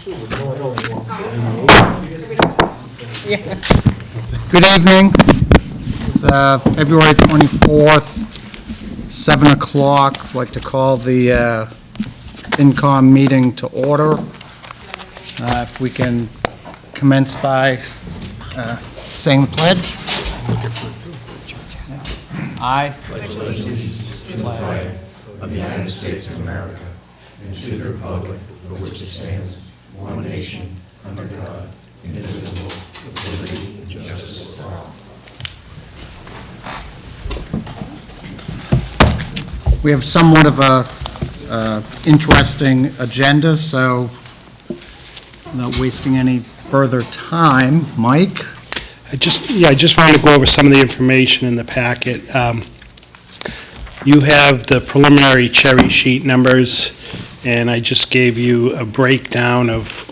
Good evening. It's February 24th, 7 o'clock. I'd like to call the FinCom meeting to order. If we can commence by saying the pledge. I pledge allegiance to the flag of the United States of America and to the republic for which it stands, one nation, under God, indivisible, with liberty and justice for all. We have somewhat of a interesting agenda, so without wasting any further time, Mike? I just wanted to go over some of the information in the packet. You have the preliminary cherry sheet numbers, and I just gave you a breakdown of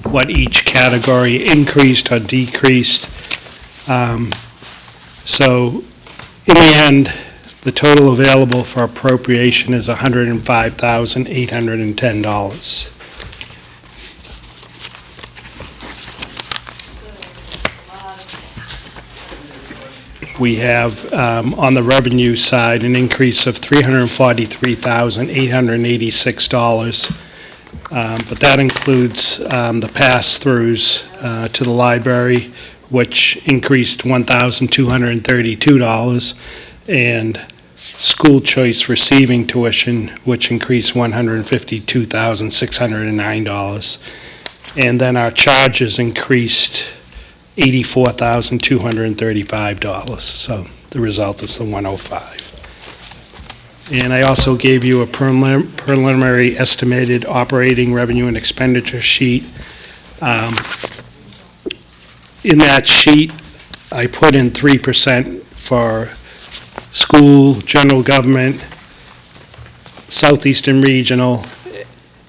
what each category increased or decreased. So in the end, the total available for appropriation is $105,810. We have, on the revenue side, an increase of $343,886. But that includes the pass-throughs to the library, which increased $1,232, and school choice receiving tuition, which increased $152,609. And then our charges increased $84,235. So the result is the 105. And I also gave you a preliminary estimated operating revenue and expenditure sheet. In that sheet, I put in 3% for school, general government, Southeastern Regional,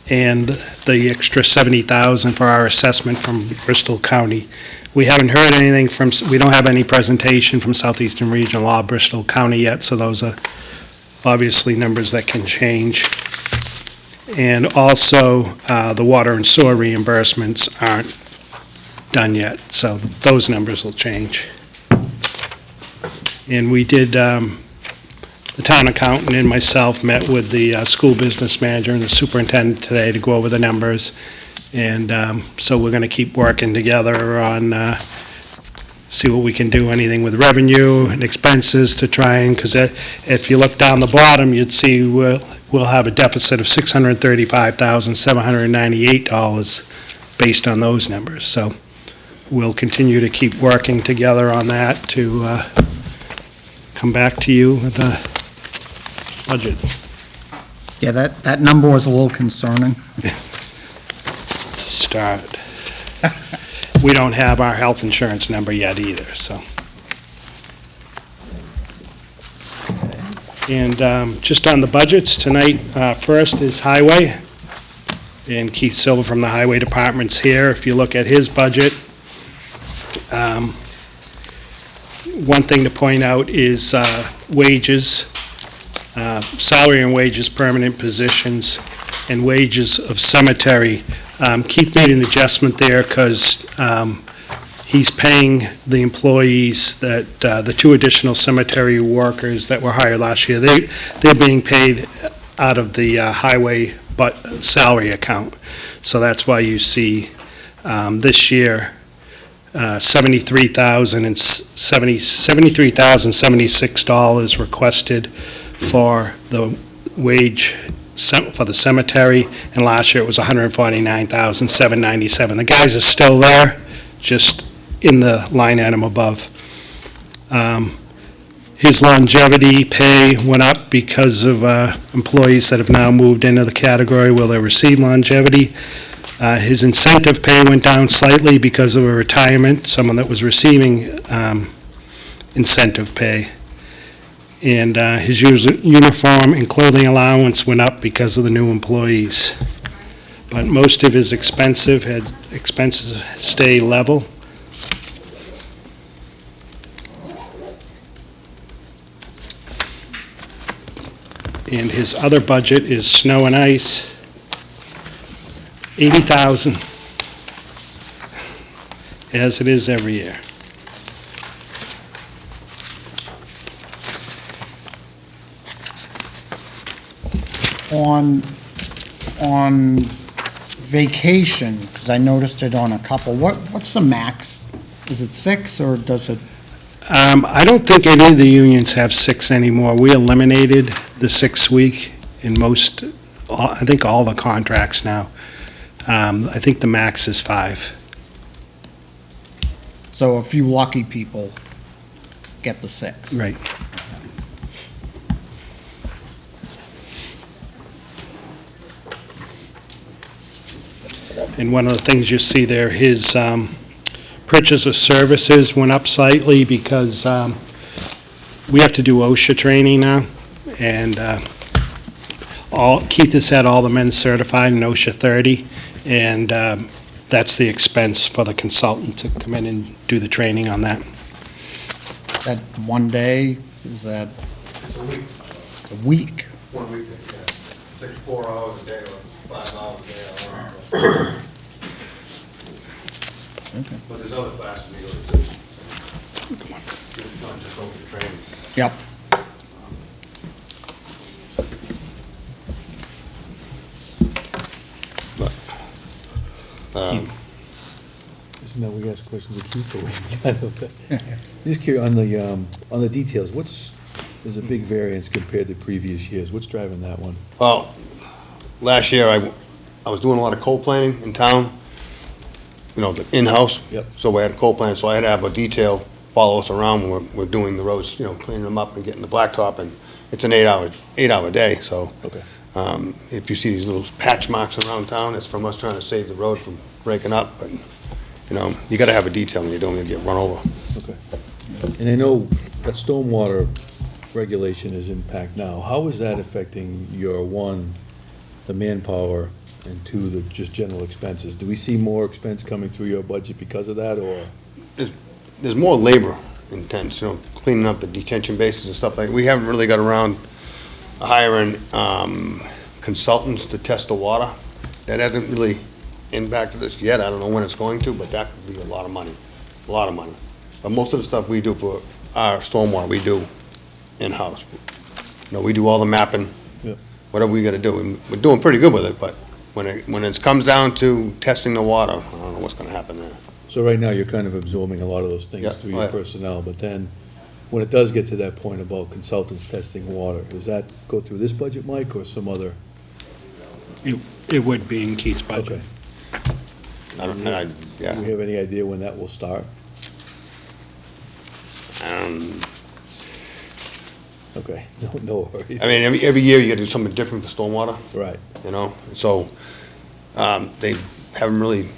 and the extra $70,000 for our assessment from Bristol County. We haven't heard anything from, we don't have any presentation from Southeastern Regional or Bristol County yet, so those are obviously numbers that can change. And also, the water and sewer reimbursements aren't done yet, so those numbers will change. And we did, the town accountant and myself met with the school business manager and the superintendent today to go over the numbers. And so we're going to keep working together on see what we can do, anything with revenue and expenses to try and, because if you look down the bottom, you'd see we'll have a deficit of $635,798 based on those numbers. So we'll continue to keep working together on that to come back to you with a budget. Yeah, that number was a little concerning. To start. We don't have our health insurance number yet either, so. And just on the budgets, tonight, first is Highway, and Keith Silva from the Highway Department's here. If you look at his budget, one thing to point out is wages, salary and wages, permanent positions, and wages of cemetery. Keith made an adjustment there because he's paying the employees that, the 2 additional cemetery workers that were hired last year, they're being paid out of the highway salary account. So that's why you see this year $73,076 requested for the wage for the cemetery, and last year it was $149,797. The guys are still there, just in the line item above. His longevity pay went up because of employees that have now moved into the category where they receive longevity. His incentive pay went down slightly because of a retirement, someone that was receiving incentive pay. And his uniform and clothing allowance went up because of the new employees. But most of his expenses stay level. And his other budget is snow and ice, $80,000. as it is every year. On vacation, because I noticed it on a couple, what's the max? Is it 6, or does it, I don't think any of the unions have 6 anymore. We eliminated the 6-week in most, I think all the contracts now. I think the max is 5. so a few lucky people get the 6? Right. And one of the things you see there, his purchase of services went up slightly because we have to do OSHA training now, and Keith has had all the men certified in OSHA 30, and that's the expense for the consultant to come in and do the training on that. That one day, is that A week, a week? 1 week, yeah. 4 hours a day or 5 hours a day. I don't know. Okay. But there's other classes we go to. It's not just over training. Yep. Isn't that we ask questions of Keith, or just curious, on the details, there's a big variance compared to previous years. What's driving that one? Well, last year, I was doing a lot of coal planning in town, you know, the in-house. Yep. So we had a coal plan, so I had to have a detail follow us around when we're doing the roads, you know, cleaning them up and getting the blacktop, and it's an 8-hour day, so. Okay. If you see these little patch marks around town, it's from us trying to save the road from breaking up, but, you know, you gotta have a detail when you're doing it, get run over. Okay. And I know that stormwater regulation is impact now. How is that affecting your, one, the manpower, and two, the just general expenses? Do we see more expense coming through your budget because of that, or? There's more labor intense, you know, cleaning up the detention bases and stuff like, we haven't really got around hiring consultants to test the water. That hasn't really impacted us yet. I don't know when it's going to, but that could be a lot of money, a lot of money. But most of the stuff we do for our stormwater, we do in-house. You know, we do all the mapping, Yep. whatever we gotta do. And we're doing pretty good with it, but when it comes down to testing the water, I don't know what's gonna happen there. So right now, you're kind of absorbing a lot of those things Yeah. through Oh, your yeah. personnel, but then, when it does get to that point about consultants testing water, does that go through this budget, Mike, or some other? It would be in Keith's budget. Okay. And yeah. Do we have any idea when that will start? Okay, no worries. I mean, every year you gotta do something different for stormwater, Right, you know? So, they haven't really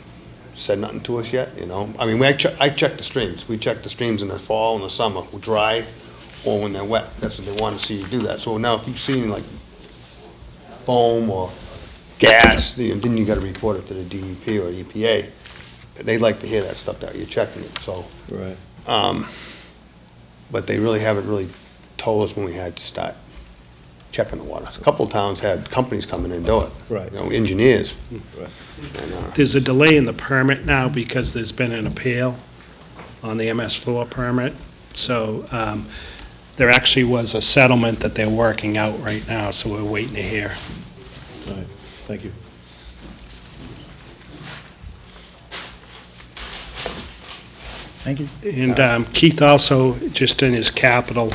said nothing to us yet, you know? I mean, I check the streams. We check the streams in the fall and the summer, dry or when they're wet. That's what they want to see you do that. So now if you've seen like foam or gas, then you gotta report it to the DEP or EPA. They like to hear that stuff that you're checking it, so. right. But they really haven't really told us when we had to start checking the water. A couple of towns had companies come in and do it. Right. You know, engineers. Right. And, There's a delay in the permit now because there's been an appeal on the MS4 permit. So there actually was a settlement that they're working out right now, so we're waiting to hear. All right, thank you. Thank you. And Keith also, just in his capital,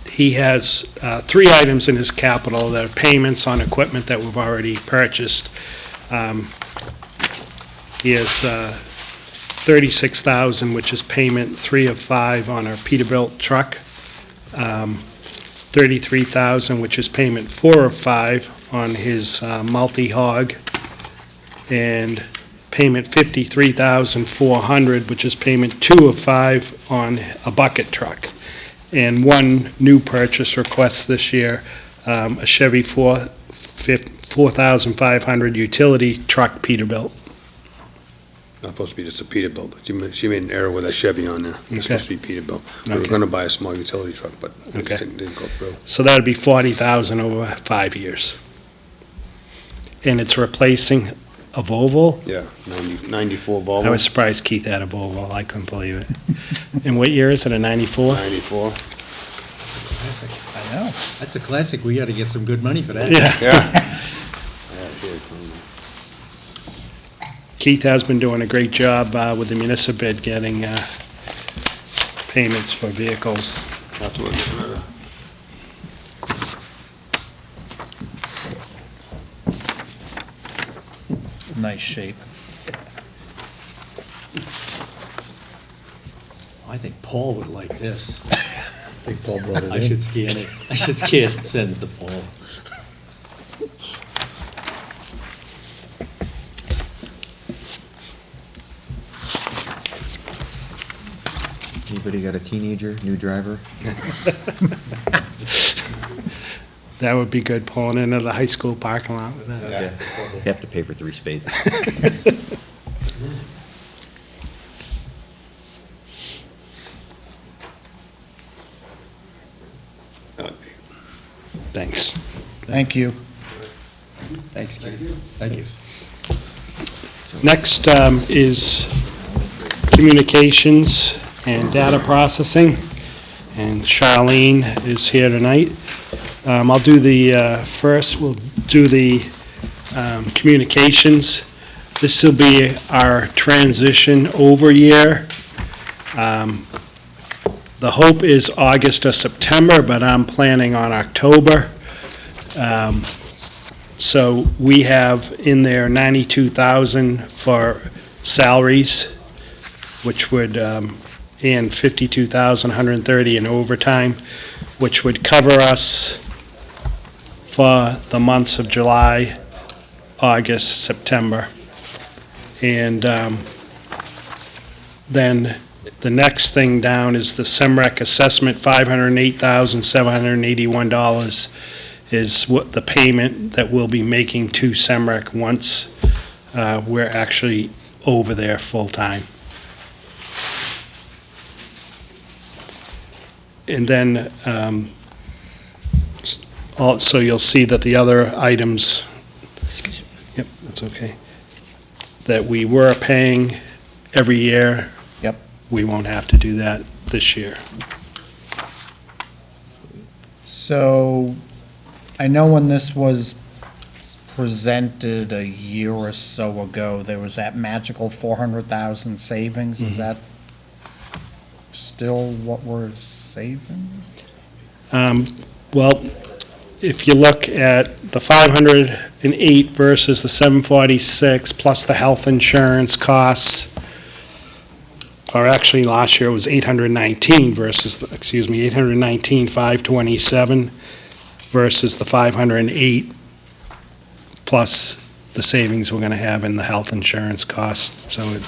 he has 3 items in his capital that are payments on equipment that we've already purchased. He has $36,000, which is payment 3 of 5 on our Peterbilt truck. $33,000, which is payment 4 of 5 on his multi-hog. And payment $53,400, which is payment 2 of 5 on a bucket truck. And one new purchase request this year, a Chevy 4500 utility truck Peterbilt. not supposed to be just a Peterbilt. She made an error with a Chevy on there. It's Okay. supposed to be Peterbilt. We were Okay. gonna buy a small utility truck, but it Okay. just didn't go through. So that'd be $40,000 over 5 years. And it's replacing a Volvo. Yeah, 94 I Volvo, was surprised Keith had a Volvo. I couldn't believe it. And what year is it, a 94? 94. Classic. I know. That's a classic. We gotta get some good money for that. Yeah. Yeah. Keith has been doing a great job with the municipal bid getting payments for vehicles. That's what we're getting rid of. Nice shape. I think Paul would like this. I think Paul brought it I in. should scan it. I should scan it and send it to Paul. Anybody got a teenager, new driver? That would be good, pulling into the high school parking lot with that. Yeah. You have to pay for 3 spaces. Thanks. Thank you. Thanks, Keith. Thank you. Next is communications and data processing, and Charlene is here tonight. I'll do the, first, we'll do the communications. This will be our transition over year. The hope is August or September, but I'm planning on October. So we have in there 92,000 for salaries, which would, and 52,130 in overtime, which would cover us for the months of July, August, September. And then the next thing down is the SEMREC assessment, $508,781 is what the payment that we'll be making to SEMREC once we're actually over there full-time. And then, also you'll see that the other items, excuse me, yep, that's okay, that we were paying every year. Yep. We won't have to do that this year. So, I know when this was presented a year or so ago, there was that magical 400,000 savings. Is that still what we're saving? Well, if you look at the 508 versus the 746, plus the health insurance costs, or actually last year it was 819 versus, 527 versus the 508, plus the savings we're going to have in the health insurance cost. So it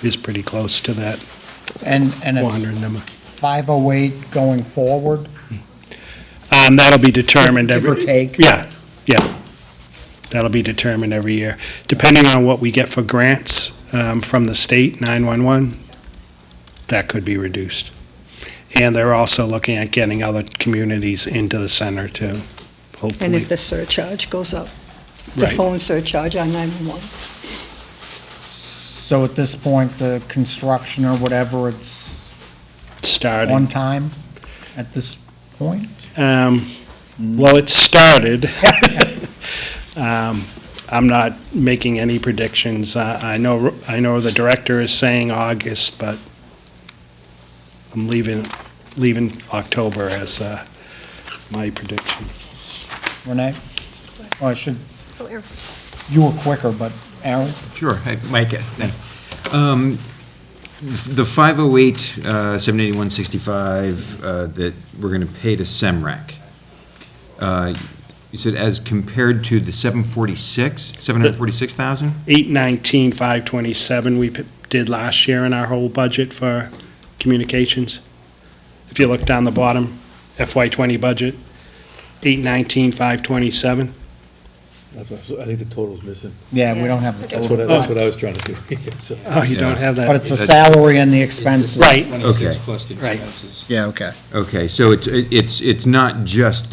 is pretty close to that And 400 it's number. 508 going forward? That'll be determined Give every... or take? Yeah, yeah. That'll be determined every year. Depending on what we get for grants from the state, 911, that could be reduced. And they're also looking at getting other communities into the center too, And hopefully. if the surcharge goes up, the Right. phone surcharge on 911. So at this point, the construction or whatever, it's on Starting. time at this point? Well, it started. I'm not making any predictions. I know the director is saying August, but I'm leaving October as my prediction. Renee? Oh, I should, you were quicker, but Aaron? Sure, hi, Mike. The 508, 781.65 that we're going to pay to SEMREC, you said as compared to the 746,000? 819, 527 we did last year in our whole budget for communications. If you look down the bottom, FY '20 budget, 819, 527. I think the total's missing. Yeah, we don't have the That's total. that's what I was trying to do. So- Oh, you don't have that? But it's the salary and the expenses. Right. 26 plus the Right. expenses. Yeah, okay. Okay, so it's not just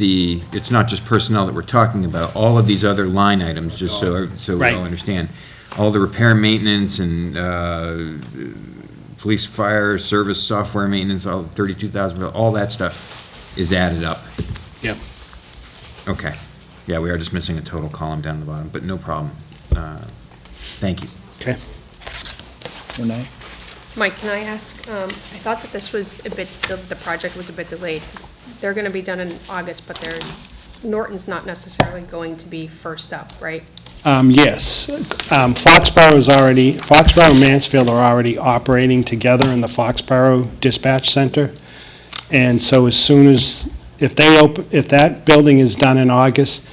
personnel that we're talking about, all of these other line items, just so we Right. all understand. All the repair, maintenance, and police, fire, service, software maintenance, all 32,000, all that stuff is added up. Yep. Okay. Yeah, we are just missing a total column down the bottom, but no problem. Thank you. Okay. Renee? Mike, can I ask, I thought that this was a bit, the project was a bit delayed. They're gonna be done in August, but Norton's not necessarily going to be first up, right? Yes. Foxborough and Mansfield are already operating together in the Foxborough Dispatch Center. And so as soon as, if that building is done in August,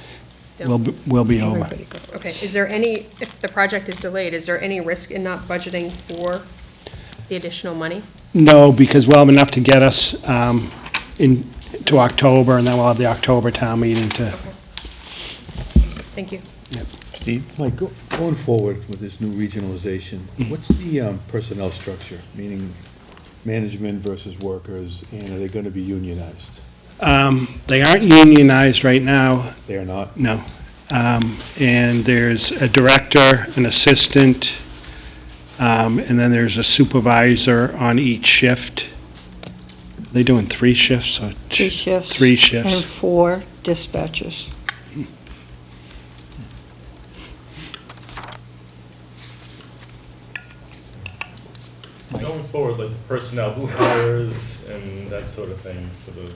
we'll be over. Everybody go. Okay, is there any, if the project is delayed, is there any risk in not budgeting for the additional money? No, because we'll have enough to get us to October, and then we'll have the October town meeting to, Thank you. Steve? Mike, going forward with this new regionalization, what's the personnel structure, meaning management versus workers, and are they going to be unionized? they aren't unionized right now, They are not? no. And there's a director, an assistant, and then there's a supervisor on each shift. They doing 3 shifts or 3 shifts. 3 shifts. And 4 dispatchers. Going forward, like the personnel, who hires and that sort of thing for the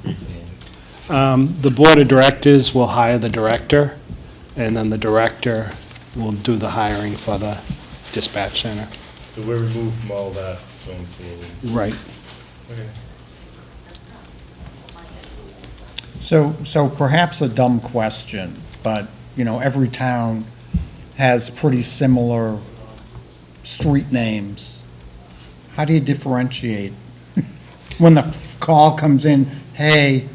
regional? The board of directors will hire the director, and then the director will do the hiring for the dispatch center. So we're removed from all that going forward. Right. Okay. So perhaps a dumb question, but, you know, every town has pretty similar street names. How do you differentiate? When the call comes in, hey,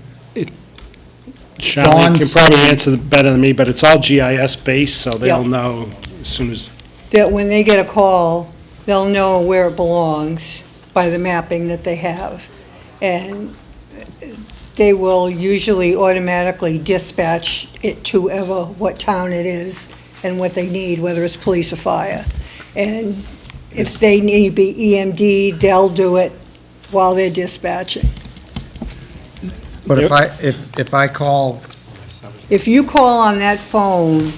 Charlie can John's- probably answer better than me, but it's all GIS based, so they'll Yep. know as soon as, That when they get a call, they'll know where it belongs by the mapping that they have. And they will usually automatically dispatch it to what town it is and what they need, whether it's police or fire. And if they need to be EMD, they'll do it while they're dispatching. but if I call, If you call on that phone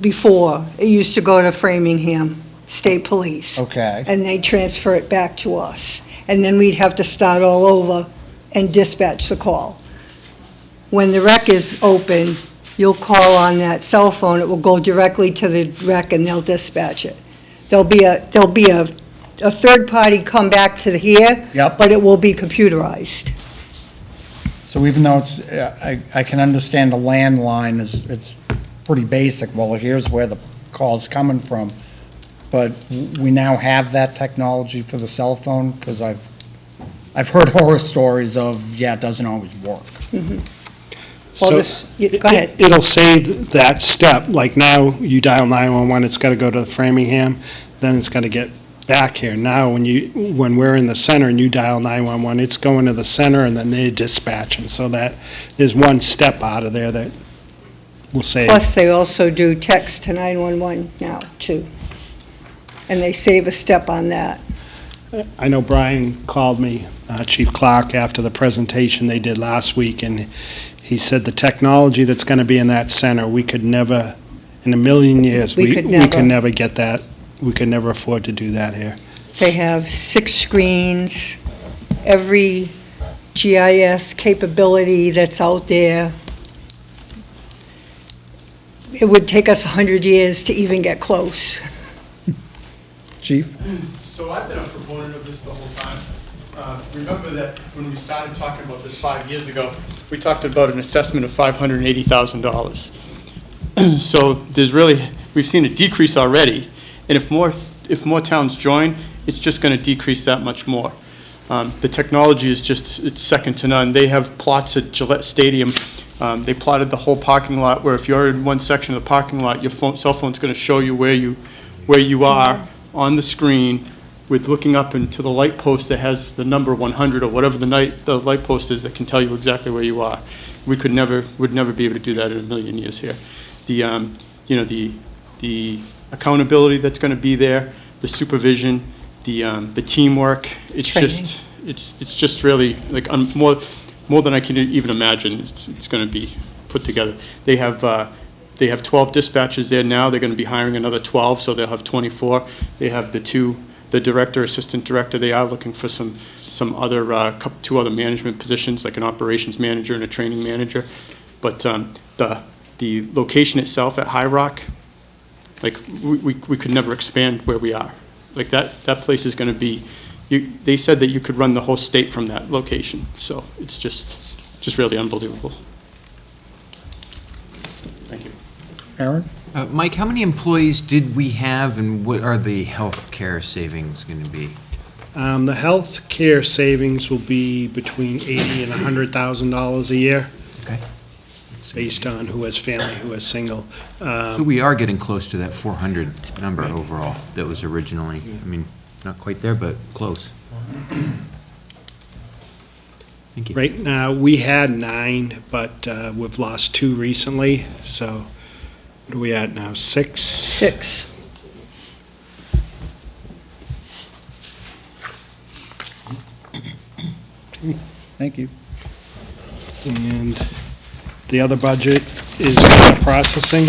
before, it used to go to Framingham State Police. okay, And they transfer it back to us. And then we'd have to start all over and dispatch the call. When the rec is open, you'll call on that cell phone, it will go directly to the rec and they'll dispatch it. There'll be a third party come back to here. Yep. But it will be computerized. so even though it's, I can understand the landline is, it's pretty basic, well, here's where the call's coming from, but we now have that technology for the cell phone, because I've heard horror stories of, yeah, it doesn't always work. Well, so. go ahead. It'll save that step, like now you dial 911, it's gotta go to Framingham, then it's gotta get back here. Now, when we're in the center and you dial 911, it's going to the center and then they're dispatching, so that there's one step out of there that will save. Plus, they also do text to 911 now, too. And they save a step on that. I know Brian called me, Chief Clark, after the presentation they did last week, and he said the technology that's going to be in that center, we could never, in a million years, We we could could never. never get that. We could never afford to do that here. They have 6 screens, every GIS capability that's out there. It would take us 100 years to even get close. Chief? So I've been a proponent of this the whole time. Remember that when we started talking about this 5 years ago, we talked about an assessment of $580,000. So we've seen a decrease already, and if more towns join, it's just going to decrease that much more. The technology is it's second to none. They have plots at Gillette Stadium They plotted the whole parking lot, where if you're in one section of the parking lot, your cell phone's going to show you where you are on the screen, with looking up into the light post that has the number 100 or whatever the light post is that can tell you exactly where you are. We would never be able to do that in a million years here. The, you know, the accountability that's going to be there, the supervision, the teamwork, it's Training. it's just really like more than I can even imagine. It's going to be put together. They have 12 dispatchers there now. They're going to be hiring another 12, so they'll have 24. They have the director, assistant director. They are looking for some other two other management positions, like an operations manager and a training manager. But the location itself at High Rock, like we could never expand where we are. Like that place is going to be. They said that you could run the whole state from that location. So it's just really unbelievable. Thank you. Aaron? Mike, how many employees did we have, and what are the health care savings going to be? The health care savings will be between $80,000 and $100,000 a year, Okay. based on who has family, who has single. So we are getting close to that 400 number overall that was originally, I mean, not quite there, but close. Thank you. Right now, we had 9, but we've lost 2 recently, so what are we at now, 6? 6. Thank you. And the other budget is data processing.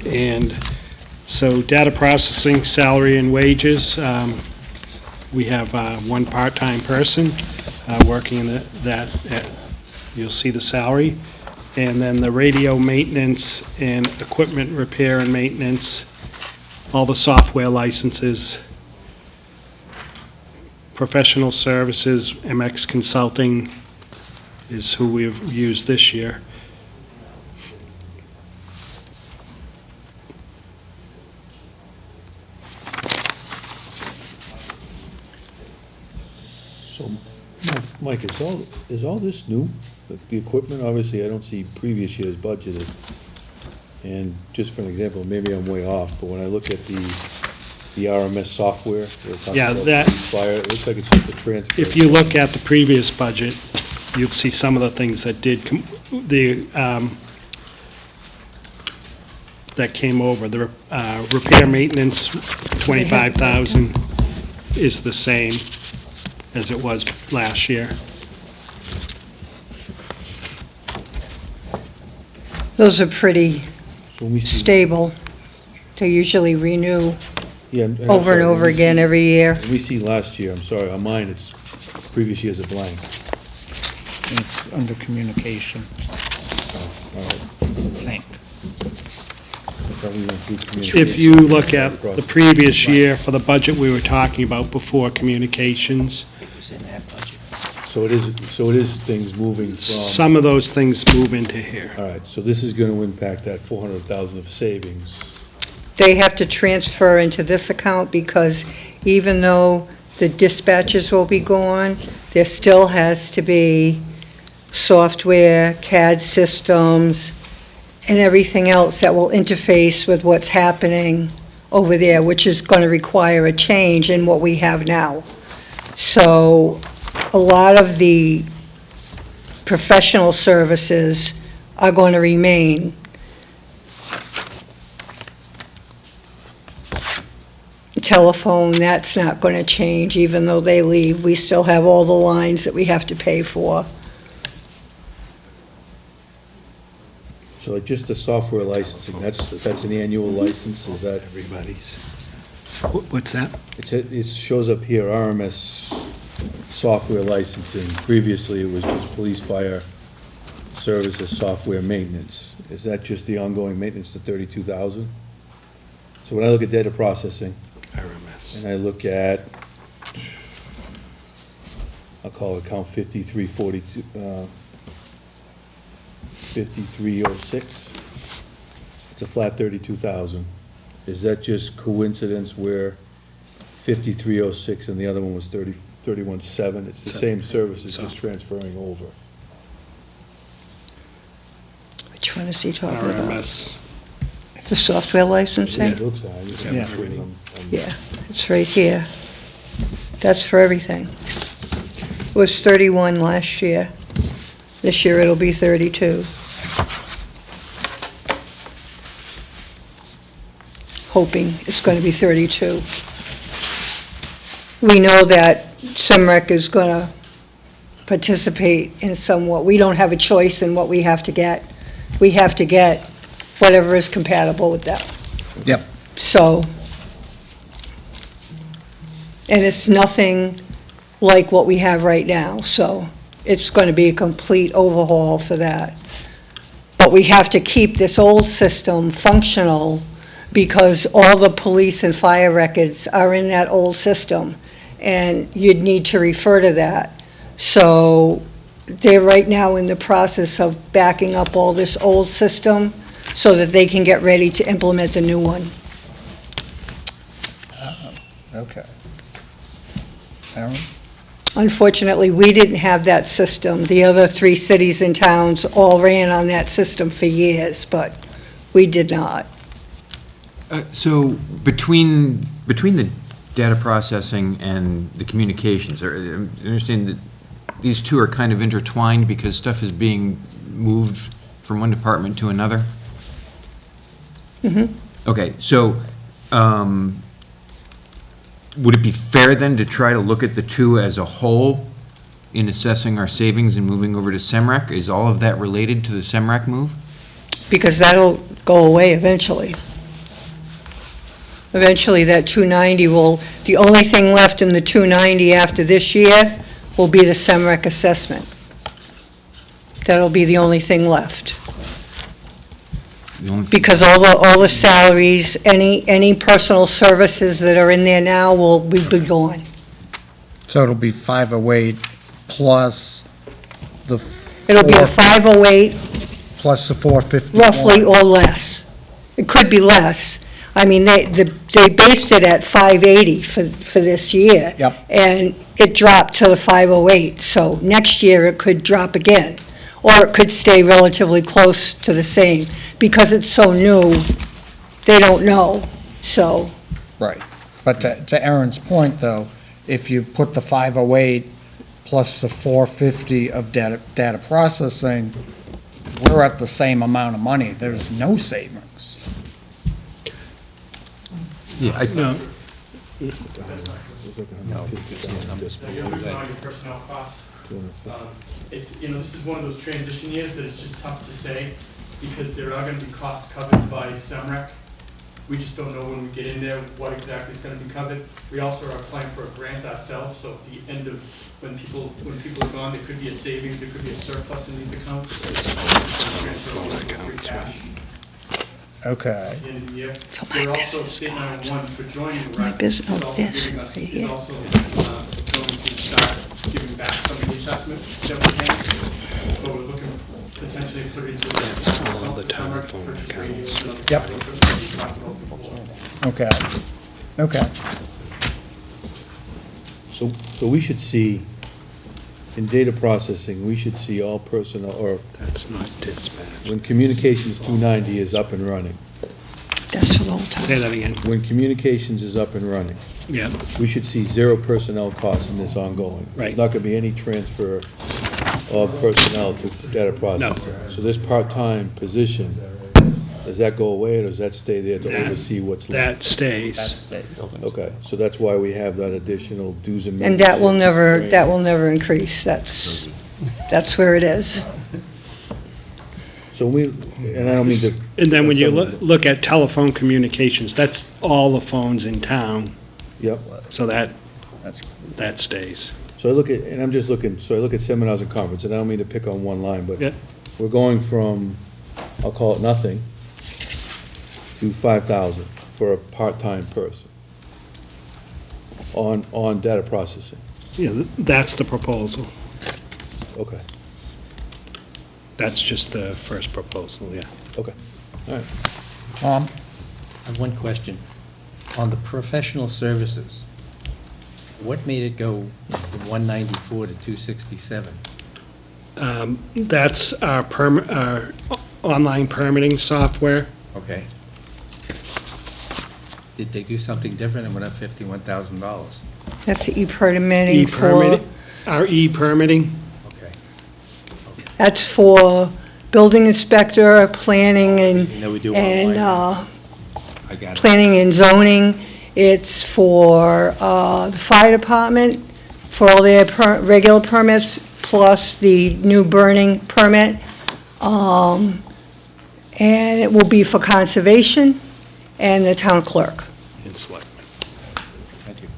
And so data processing, salary and wages, we have one part-time person working in that, you'll see the salary. And then the radio maintenance and equipment repair and maintenance, all the software licenses, professional services, MX Consulting is who we've used this year. So, Mike, is all this new? The equipment, obviously, I don't see previous year's budgeted. And just for an example, maybe I'm way off, but when I look at the RMS software, they're talking Yeah, about that- fire, it looks like it's just a transfer. If you look at the previous budget, you'll see some of the things that that came over. The repair maintenance, 25,000 is the same as it was last year. Those are pretty So when we see- stable. They usually renew Yeah, and I'm over and sorry, over when we again see- every year. when we see last year, I'm sorry, on mine, it's previous year's a blank. It's under communication, All right. I think. I thought we went through communication. If you look at the previous year for the budget we were talking about before communications, So it is things moving from, some of those things move into here. all right, so this is gonna impact that 400,000 of savings. They have to transfer into this account because even though the dispatches will be gone, there still has to be software, CAD systems, and everything else that will interface with what's happening over there, which is going to require a change in what we have now. So a lot of the professional services are going to remain. Telephone, that's not going to change, even though they leave. We still have all the lines that we have to pay for. So like just the software licensing, that's an annual license, is that? Everybody's. What's that? It shows up here, RMS software licensing. Previously, it was just police, fire, services, software maintenance. Is that just the ongoing maintenance to 32,000? So when I look at data processing, RMS. and I look at, I'll call it account 5342, 5306, it's a flat 32,000. Is that just coincidence where 5306 and the other one was 33,000? 31.7, it's the same services, just transferring over. Which one is he talking about? RMS. The software licensing? It looks like, I just Yeah. haven't seen them. Yeah, it's right here. That's for everything. It was 31 last year. This year it'll be 32. Hoping it's going to be 32. We know that SEMREC is going to participate in somewhat. We don't have a choice in what we have to get. We have to get whatever is compatible with that. Yep. So, and it's nothing like what we have right now, so it's going to be a complete overhaul for that. But we have to keep this old system functional because all the police and fire records are in that old system, and you'd need to refer to that. So they're right now in the process of backing up all this old system so that they can get ready to implement the new one. Okay. Aaron? Unfortunately, we didn't have that system. The other 3 cities and towns all ran on that system for years, but we did not. So between the data processing and the communications, I understand that these two are kind of intertwined because stuff is being moved from one department to another? Mhm. Okay, so would it be fair then to try to look at the two as a whole in assessing our savings and moving over to SEMREC? Is all of that related to the SEMREC move? Because that'll go away eventually. Eventually, that 290 will, the only thing left in the 290 after this year will be the SEMREC assessment. That'll be the only thing left. The only- Because all the salaries, any personal services that are in there now will be gone. So it'll be 508 plus the. It'll be a 4 508 Plus the 451. roughly or less. It could be less. I mean, they based it at 580 for this year. Yep. And it dropped to the 508, so next year it could drop again. Or it could stay relatively close to the same. Because it's so new, they don't know, so. Right. But to Aaron's point, though, if you put the 508 plus the 450 of data processing, we're at the same amount of money. There's no savings. Yeah, No, You're looking on your personnel costs. It's, this is one of those transition years that it's just tough to say, because there are gonna be costs covered by SEMREC. We just don't know when we get in there what exactly is gonna be covered. We also are applying for a grant ourselves, so at the end of, when people are gone, there could be a savings, there could be a surplus in these accounts. Transfer over to free cash Okay. at the end of the year. We're also, State 901 for joining the My rec, business- is oh, also this giving us, right is here. also going to start giving back some of the assessment that we pay. But we're looking potentially to put it into the. That's all the telephone accounts. Yep. Okay. Okay. So we should see, in data processing, we should see all personnel, or That's not dispatch. when Communications 290 is up and running, That's for the whole time. say that again. when Communications is up and running, Yeah, we should see 0 personnel costs in this ongoing. Right. There's not going to be any transfer of personnel to data processing. So this part-time position, does that go away, or does that stay there to oversee what's left? that stays. Okay, so that's why we have that additional dues and And that will membership. never increase. That's where it is. So we, and I don't mean to. And then when you look at telephone communications, that's all the phones in town, Yep. so that That's stays. So I look at, and I'm just looking, so I look at seminars and conference, and I don't mean to pick on one line, but Yeah. we're going from, I'll call it nothing, to 5,000 for a part-time person on data processing. Yeah, that's the proposal. Okay, That's just the first proposal, yeah. okay, all right. Tom? I have one question. On the professional services, What made it go from 194 to 267? That's our online permitting software. Okay. Did they do something different and went up $51,000? That's the e-permitting for, E-permitting, our e-permitting. Okay. that's for building inspector, planning and, You know we do and, online. I got it. planning and zoning. It's for the fire department, for all their regular permits, plus the new burning permit. And it will be for conservation and the town clerk. And selectmen. Thank you.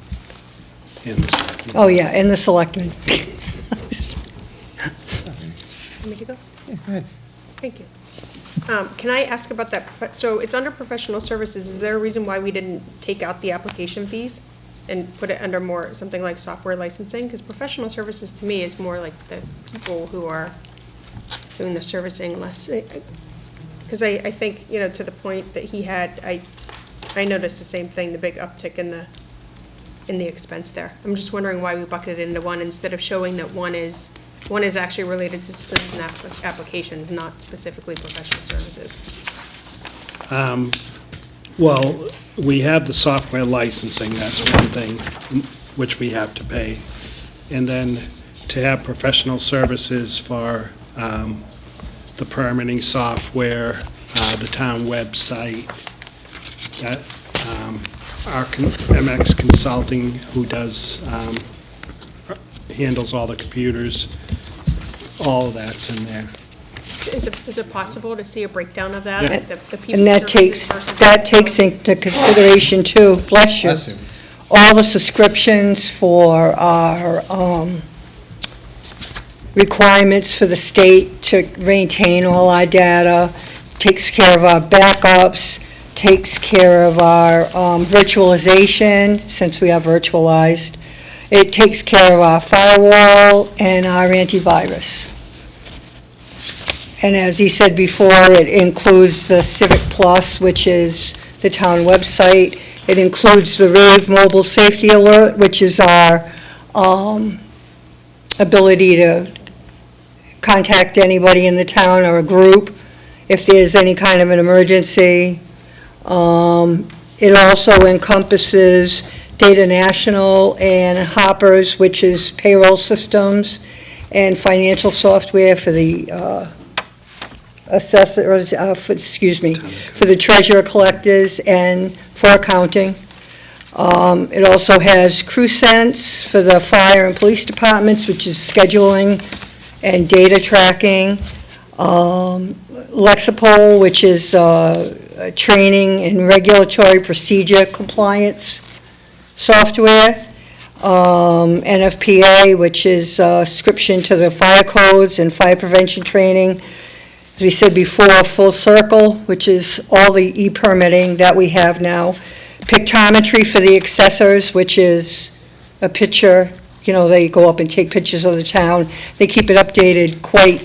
And the selectmen. Oh, yeah, and the selectmen. Want me to go? Yeah, go ahead. Thank you. Can I ask about that? So it's under professional services. Is there a reason why we didn't take out the application fees and put it under more, something like software licensing? Because professional services to me is more like the people who are doing the servicing less. Because I think, you know, to the point that he had, I noticed the same thing, the big uptick in the expense there. I'm just wondering why we bucketed it into one instead of showing that one is actually related to systems and applications, not specifically professional services. Well, we have the software licensing, that's one thing, which we have to pay. And then to have professional services for the permitting software, the town website, that our MX Consulting, who handles all the computers, all of that's in there. Is it possible to see a breakdown of Yeah. that? The people And that services versus- takes into consideration too, bless you, all the subscriptions for our requirements for the state to maintain all our data, takes care of our backups, takes care of our virtualization, since we are virtualized. It takes care of our firewall and our antivirus. And as he said before, it includes the Civic Plus, which is the town website. It includes the Rave Mobile Safety Alert, which is our ability to contact anybody in the town or a group if there's any kind of an emergency. It also encompasses Data National and Hoppers, which is payroll systems, and financial software for the assessors, for the treasurer collectors and for accounting. It also has CrewSense for the fire and police departments, which is scheduling and data tracking. Lexipol, which is training and regulatory procedure compliance software. NFPA, which is subscription to the fire codes and fire prevention training. As we said before, Full Circle, which is all the e-permitting that we have now. Pictometry for the assessors, which is a picture, you know, they go up and take pictures of the town. They keep it updated quite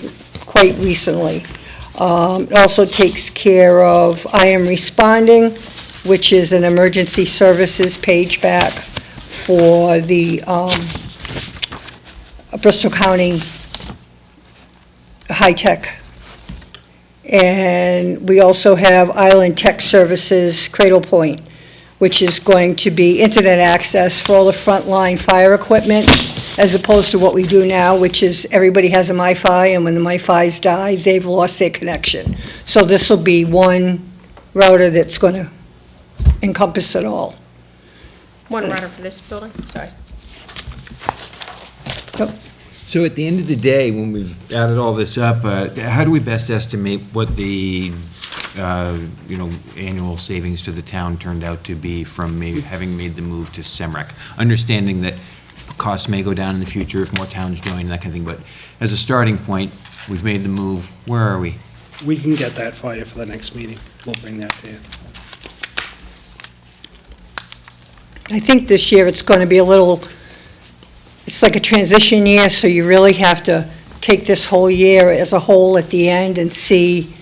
recently. It also takes care of I Am Responding, which is an emergency services page back for the Bristol County High Tech. And we also have Island Tech Services Cradle Point, which is going to be internet access for all the frontline fire equipment, as opposed to what we do now, which is everybody has a MiFi, and when the MiFis die, they've lost their connection. So this will be one router that's going to encompass it all. One router for this building, sorry. So at the end of the day, when we've added all this up, how do we best estimate what the, annual savings to the town turned out to be from having made the move to SEMREC? Understanding that costs may go down in the future if more towns join and that kind of thing, but as a starting point, we've made the move. Where are we? We can get that for you for the next meeting. We'll bring that to you. I think this year it's going to be it's like a transition year, so you really have to take this whole year as a whole at the end and see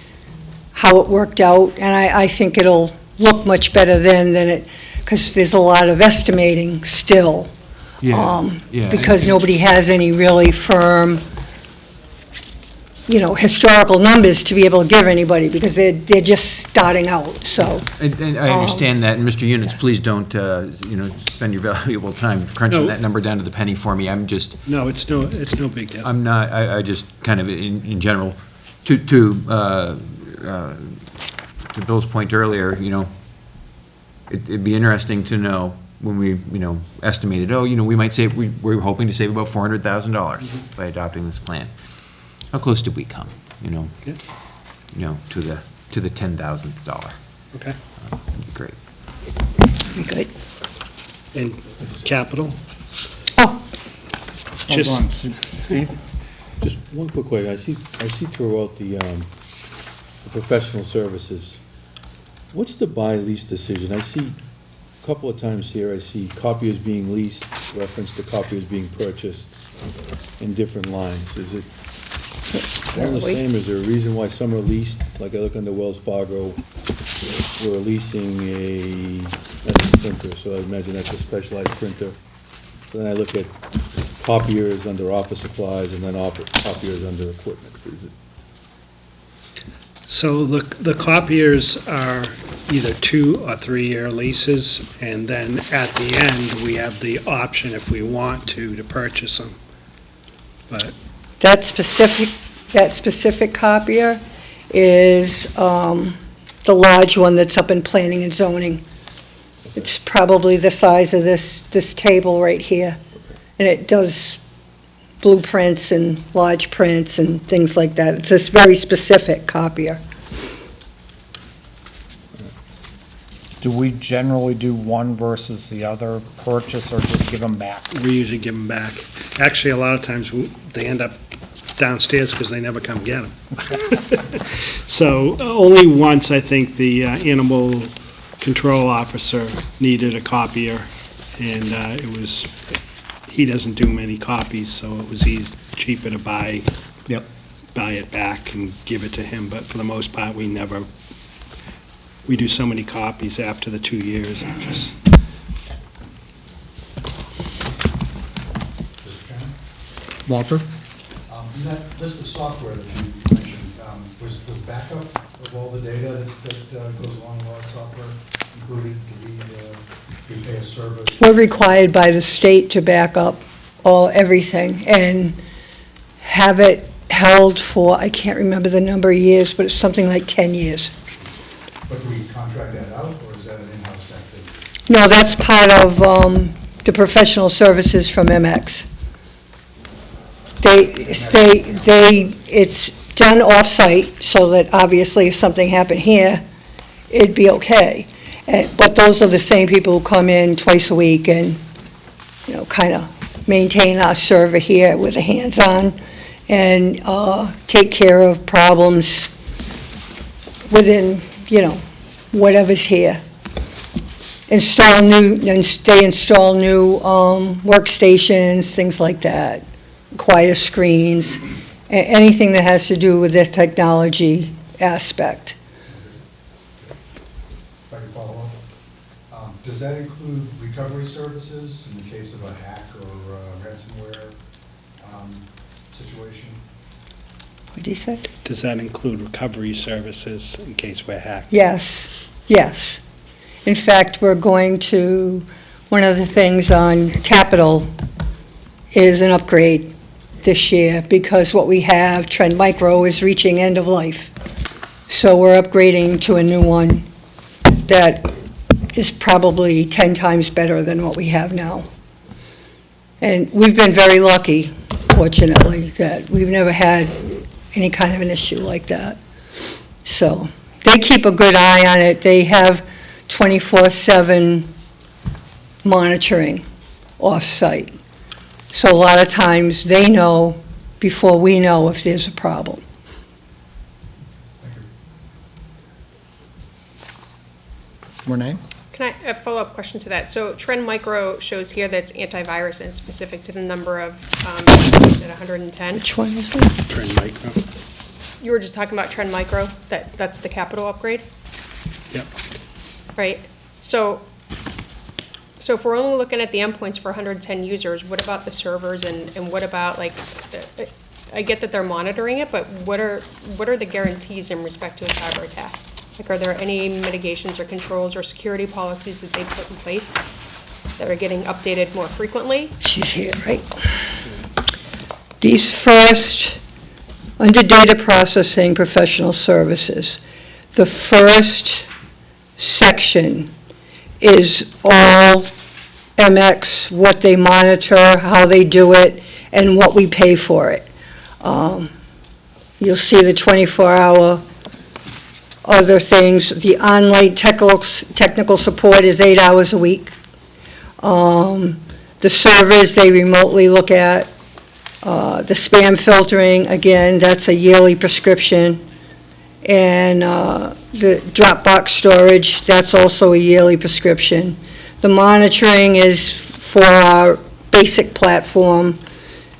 how it worked out. And I think it'll look much better then than because there's a lot of estimating still Yeah. because nobody has any really firm, historical numbers to be able to give anybody, because they're just starting out, so. And I understand that, and Mr. Units, please don't, spend your valuable time crunching No. that number down to the penny for me. I'm just, No, it's no big deal. I'm not, I just kind of, in general, to Bill's point earlier, it'd be interesting to know when we, estimated, we might save, we're hoping to save about $400,000 by adopting this plan. How close did we come, Yeah. to the $10,000? Okay. That'd be great. We good? And capital? Oh, Hold Just- on, Steve? Just one quick question. I see throughout the professional services, what's the buy lease decision? I see a couple of times here, I see copiers being leased, reference to copiers being purchased in different lines. Is it all the same? Is there a reason why some are leased? Like I look under Wells Fargo, we're leasing that's a printer, so I imagine that's a specialized printer. Then I look at copiers under office supplies, and then copiers under equipment. Is it? So the copiers are either 2 or 3 year leases, and then at the end, we have the option, if we want to purchase them. But that specific copier is the large one that's up in planning and zoning. It's probably the size of this table right here. And it does blueprints and large prints and things like that. It's this very specific copier. Do we generally do one versus the other purchase, or just give them back? we usually give them back. Actually, a lot of times, they end up downstairs because they never come get them. So only once, I think, the animal control officer needed a copier, and he doesn't do many copies, so it was cheaper to buy it back and give it to him. But for the most part, we do so many copies after the 2 years. It just, Walter? In that list of software that you mentioned, was backup of all the data that goes along with all that software included? Do we pay a service? We're required by the state to back up everything and have it held for, I can't remember the number of years, but it's something like 10 years. But do we contract that out, or is that an in-house activity? No, that's part of the professional services from MX. It's done off-site, so that obviously if something happened here, it'd be okay. But those are the same people who come in twice a week and, kind of maintain our server here with the hands-on and take care of problems within, whatever's here. They install new workstations, things like that, acquire screens, anything that has to do with the technology aspect. If I can follow up, does that include recovery services in the case of a hack or ransomware situation? What did you say? does that include recovery services in case we're hacked? Yes, yes. In fact, we're going to, one of the things on capital is an upgrade this year, because what we have, Trend Micro, is reaching end of life. So we're upgrading to a new one that is probably 10 times better than what we have now. And we've been very lucky, fortunately, that we've never had any kind of an issue like that. So they keep a good eye on it. They have 24/7 monitoring off-site. So a lot of times, they know before we know if there's a problem. Thank you. Renee? Can I, a follow-up question to that? So Trend Micro shows here that it's antivirus and it's specific to the number of, is it 110? Which one is it? Trend Micro? You were just talking about Trend Micro, that's the capital upgrade, Yep. right? So So if we're only looking at the endpoints for 110 users, what about the servers and what about like, I get that they're monitoring it, but what are the guarantees in respect to a cyber attack? Like, are there any mitigations or controls or security policies that they put in place that are getting updated more frequently? She's here, right? These first, under data processing professional services, the first section is all MX, what they monitor, how they do it, and what we pay for it. You'll see the 24-hour other things. The online technical support is 8 hours a week. The servers, they remotely look at. The spam filtering, again, that's a yearly prescription. And the Dropbox storage, that's also a yearly prescription. The monitoring is for our basic platform,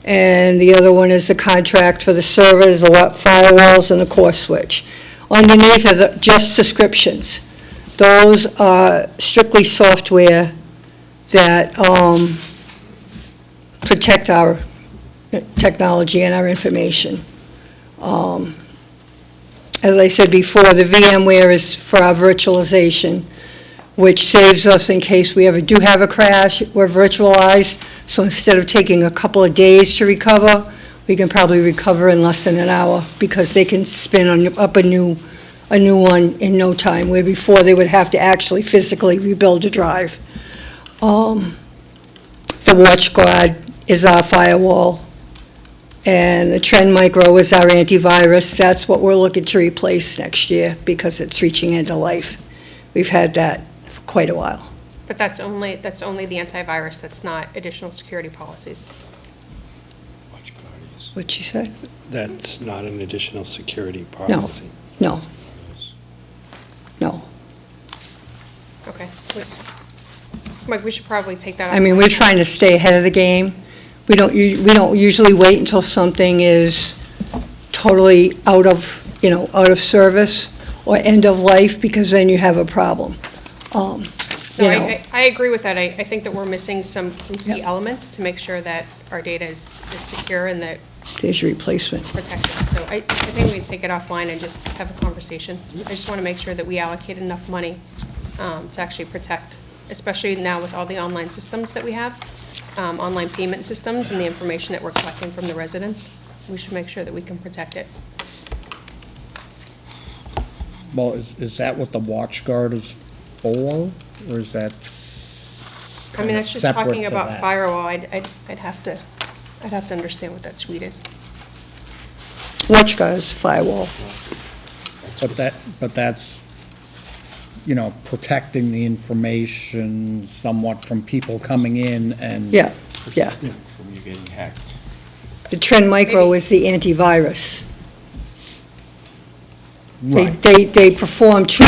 and the other one is the contract for the servers, the firewalls, and the core switch. Underneath are just subscriptions. Those are strictly software that protect our technology and our information. As I said before, the VMware is for our virtualization, which saves us in case we ever do have a crash. We're virtualized, so instead of taking a couple of days to recover, we can probably recover in less than an hour because they can spin up a new one in no time, where before they would have to actually physically rebuild a drive. The WatchGuard is our firewall, and the Trend Micro is our antivirus. That's what we're looking to replace next year because it's reaching end of life. We've had that for quite a while. But that's only the antivirus, that's not additional security policies. What'd she say? That's not an additional security policy. No. No. Okay. Mike, we should probably take that off. I mean, we're trying to stay ahead of the game. We don't usually wait until something is totally out of service or end of life, because then you have a problem. No, I agree with that. I think that we're missing some key elements to make sure that our data is secure and that There's your replacement. protected. So I think we can take it offline and just have a conversation. I just want to make sure that we allocate enough money to actually protect, especially now with all the online systems that we have, online payment systems and the information that we're collecting from the residents. We should make sure that we can protect it. Well, is that what the WatchGuard is for, or is that I mean, kind of that's just separate talking to about that? firewall. I'd have to understand what that suite is. WatchGuard is firewall. But that's, protecting the information somewhat from people coming in and. Yeah. From you getting hacked. The Trend Micro is the antivirus. Right. They perform two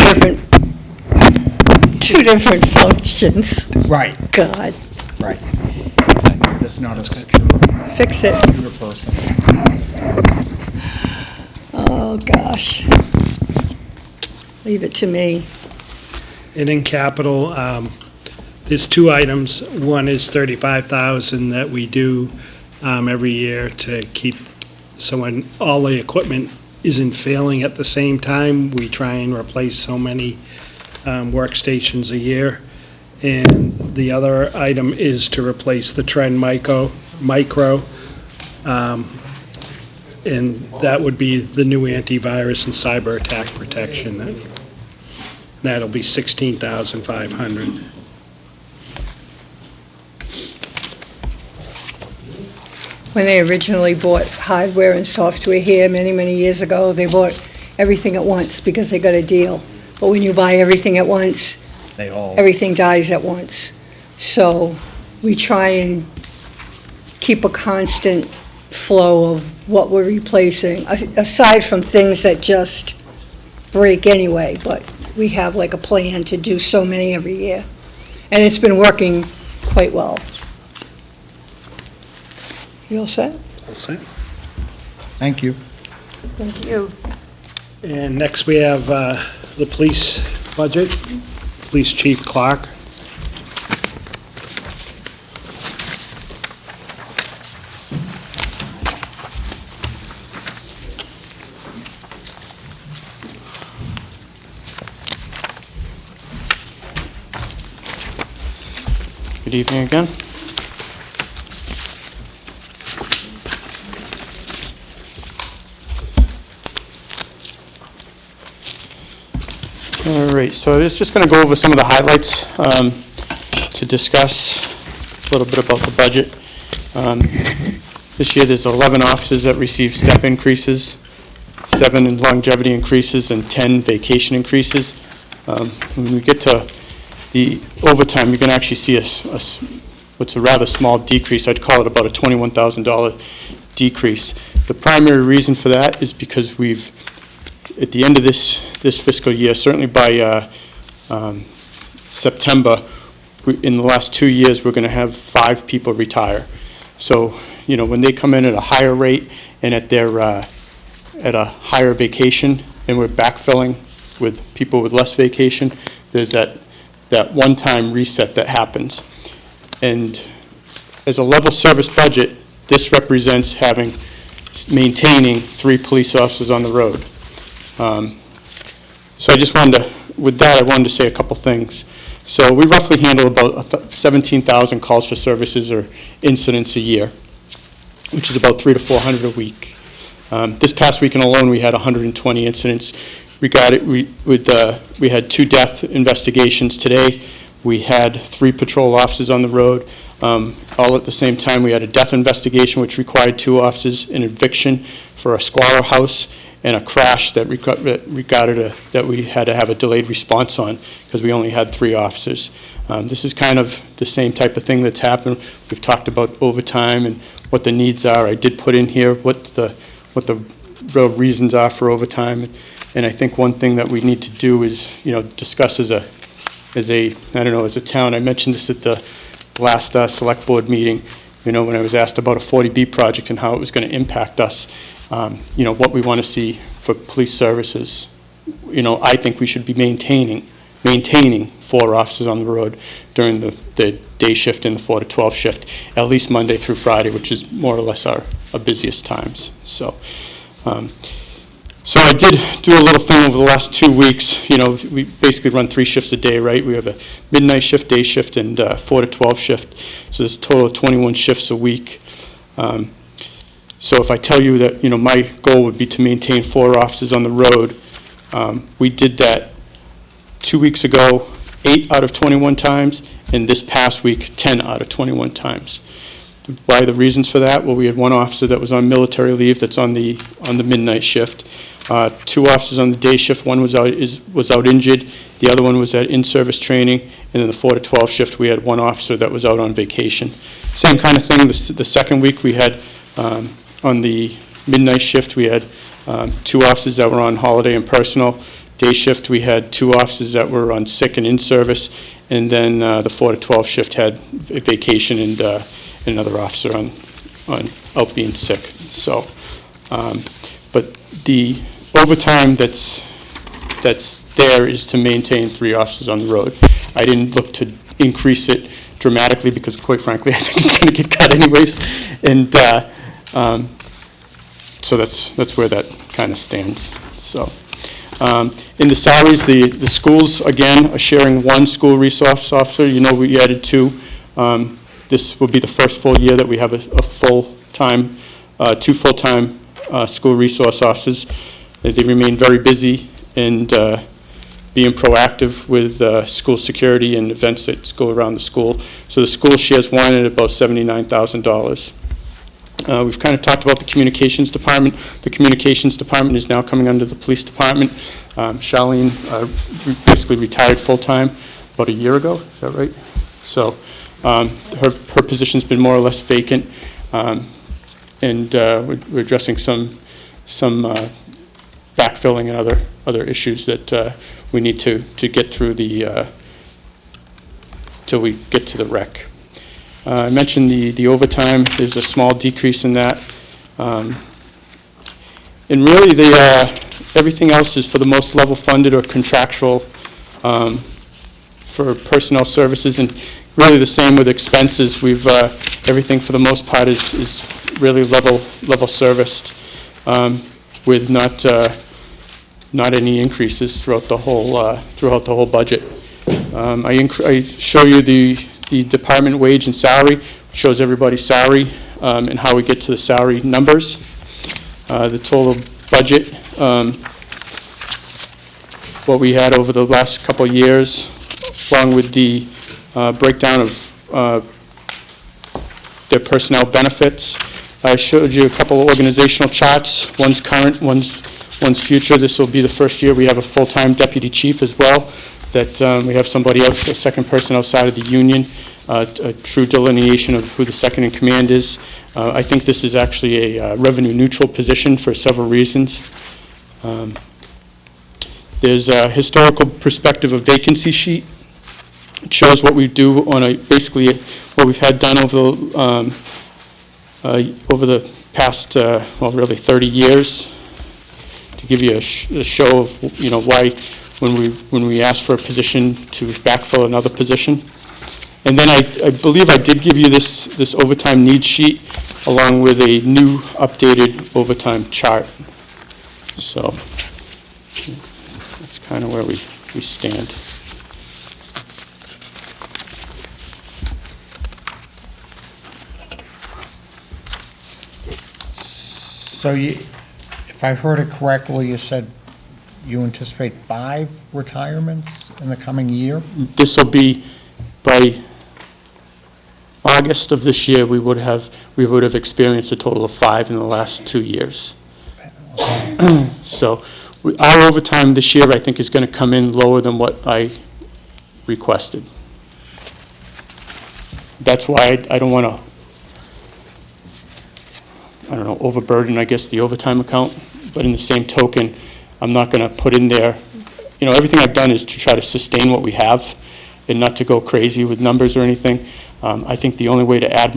different functions. Right, God, right. Just not a fix it. computer person. Oh, gosh. Leave it to me. And in capital, there's two items. One is $35,000 that we do every year to keep, so when all the equipment isn't failing at the same time, we try and replace so many workstations a year. And the other item is to replace the Trend Micro, and that would be the new antivirus and cyber attack protection. That'll be $16,500. When they originally bought hardware and software here many, many years ago, they bought everything at once because they got a deal. But when you buy everything at once, They all. everything dies at once. So we try and keep a constant flow of what we're replacing, aside from things that just break anyway, but we have like a plan to do so many every year. And it's been working quite well. You all set? All set? Thank you. Thank you. And next we have the police budget, Police Chief Clark. Good evening again. All right, so I was just going to go over some of the highlights to discuss a little bit about the budget. This year, there's 11 officers that received step increases, 7 in longevity increases, and 10 vacation increases. When we get to the overtime, you're going to actually see what's a rather small decrease. I'd call it about a $21,000 decrease. The primary reason for that is because we've, at the end of this fiscal year, certainly by September, in the last 2 years, we're going to have 5 people retire. So, you know, when they come in at a higher rate and at their at a higher vacation, and we're backfilling with people with less vacation, there's that one-time reset that happens. And as a level service budget, this represents maintaining 3 police officers on the road. So I just wanted to, with that, I wanted to say a couple things. So we roughly handle about 17,000 calls for services or incidents a year, which is about 300 to 400 a week. This past weekend alone, we had 120 incidents. We had 2 death investigations today. We had 3 patrol officers on the road. All at the same time, we had a death investigation, which required 2 officers, an eviction for a squalor house, and a crash that that we had to have a delayed response on because we only had 3 officers. This is kind of the same type of thing that's happened. We've talked about overtime and what the needs are. I did put in here what the real reasons are for overtime. And I think one thing that we need to do is, you know, discuss as a town. I mentioned this at the last select board meeting, you know, when I was asked about a 40B project and how it was going to impact us. You know, what we want to see for police services. You know, I think we should be maintaining 4 officers on the road during the day shift and the 4 to 12 shift, at least Monday through Friday, which is more or less our busiest times. So I did do a little thing over the last 2 weeks. You know, we basically run 3 shifts a day, right? We have a midnight shift, day shift, and 4 to 12 shift. So there's a total of 21 shifts a week. So if I tell you that, you know, my goal would be to maintain 4 officers on the road, we did that 2 weeks ago, 8 out of 21 times, and this past week, 10 out of 21 times. Why the reasons for that? Well, we had 1 officer that was on military leave that's on the midnight shift. 2 officers on the day shift. 1 was out injured. The other one was at in-service training. And in the 4 to 12 shift, we had 1 officer that was out on vacation. Same kind of thing. The second week, we had on the midnight shift, we had 2 officers that were on holiday and personal. Day shift, we had 2 officers that were on sick and in service. And then the 4 to 12 shift had a vacation and another officer on out being sick. So, but the overtime that's there is to maintain 3 officers on the road. I didn't look to increase it dramatically because, quite frankly, I think it's going to get cut anyways. And so that's where that kind of stands. So, in the salaries, the schools again are sharing 1 school resource officer. You know, we added 2. This will be the first full year that we have a full-time, 2 full-time school resource officers. They remain very busy and being proactive with school security and events that go around the school. So the school shares 1 at about $79,000. We've kind of talked about the communications department. The communications department is now coming under the police department. Charlene basically retired full-time about a year ago. Is that right? So her position's been more or less vacant, and we're addressing some backfilling and other issues that we need to get through till we get to the rec. I mentioned the overtime. There's a small decrease in that. And really, everything else is for the most level funded or contractual for personnel services, and really the same with expenses. We've everything for the most part is really level serviced with not any increases throughout the whole budget. I show you the department wage and salary, shows everybody's salary and how we get to the salary numbers. The total budget, what we had over the last couple of years, along with the breakdown of their personnel benefits. I showed you a couple of organizational charts. One's current, one's future. This will be the first year we have a full-time deputy chief as well, that we have somebody else, a second person outside of the union, a true delineation of who the second in command is. I think this is actually a revenue-neutral position for several reasons. There's a historical perspective of vacancy sheet. It shows what we do on basically what we've had done over the past, well, really 30 years, to give you a show of, why when we ask for a position to backfill another position. And then I believe I did give you this overtime need sheet along with a new updated overtime chart. So that's kind of where we stand. So if I heard it correctly, you said you anticipate 5 retirements in the coming year? This will be by August of this year, we would have experienced a total of 5 in the last 2 years. So our overtime this year, I think, is going to come in lower than what I requested. That's why I don't want to, overburden, I guess, the overtime account. But in the same token, I'm not going to put in there, everything I've done is to try to sustain what we have and not to go crazy with numbers or anything. I think the only way to add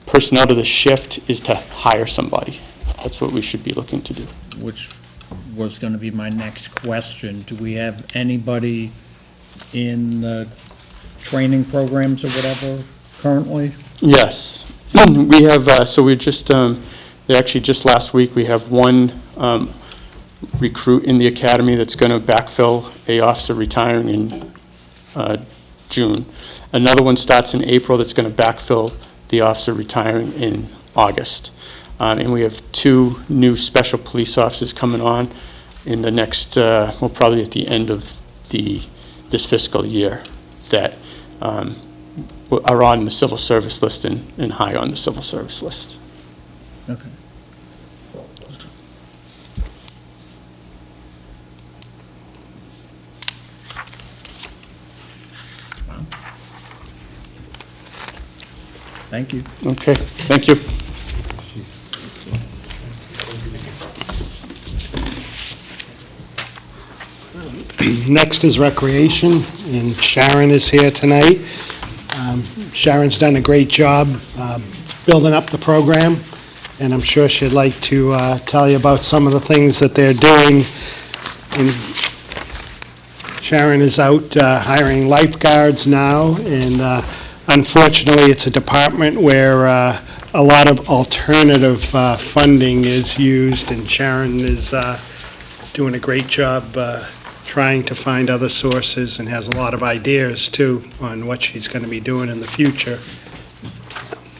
personnel to the shift is to hire somebody. That's what we should be looking to do. Which was going to be my next question. Do we have anybody in the training programs or whatever currently? Yes. We have, so we just, actually just last week, we have one recruit in the academy that's going to backfill a officer retiring in June. Another one starts in April that's going to backfill the officer retiring in August. And we have 2 new special police officers coming on in the next, well, probably at the end of this fiscal year, that are on the civil service list and high on the civil service list. Okay. Thank you. Okay, thank you. Next is recreation, and Sharon is here tonight. Sharon's done a great job building up the program, and I'm sure she'd like to tell you about some of the things that they're doing. And Sharon is out hiring lifeguards now, and unfortunately, it's a department where a lot of alternative funding is used, and Sharon is doing a great job trying to find other sources, and has a lot of ideas, too, on what she's going to be doing in the future.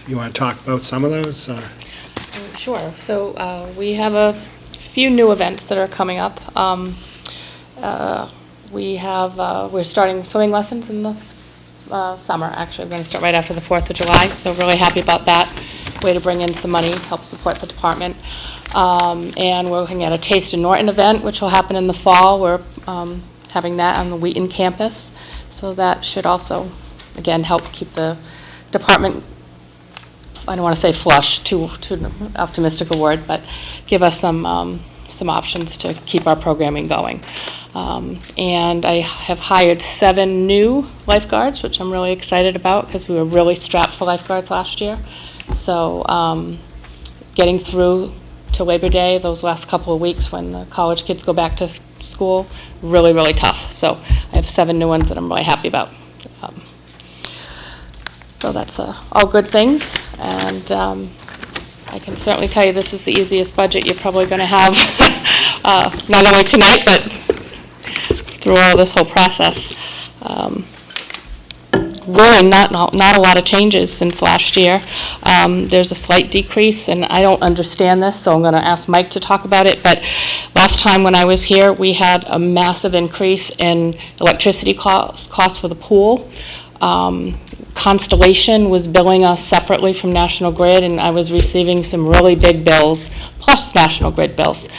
You want to talk about some of those? Sure. So we have a few new events that are coming up. We're starting swimming lessons in the summer, actually. We're going to start right after the 4th of July, so really happy about that. Way to bring in some money, help support the department. And we're looking at a Taste of Norton event, which will happen in the fall. We're having that on the Wheaton campus, so that should also, again, help keep the department, I don't want to say flush, too optimistic a word, but give us some options to keep our programming going. And I have hired 7 new lifeguards, which I'm really excited about, because we were really strapped for lifeguards last year. So getting through to Labor Day, those last couple of weeks when the college kids go back to school, really, really tough. So I have 7 new ones that I'm really happy about. So that's all good things. And I can certainly tell you this is the easiest budget you're probably going to have, not only tonight, but through all this whole process. really not a lot of changes since last year. There's a slight decrease, and I don't understand this, so I'm going to ask Mike to talk about it, but last time when I was here, we had a massive increase in electricity costs for the pool. Constellation was billing us separately from National Grid, and I was receiving some really big bills, plus National Grid bills.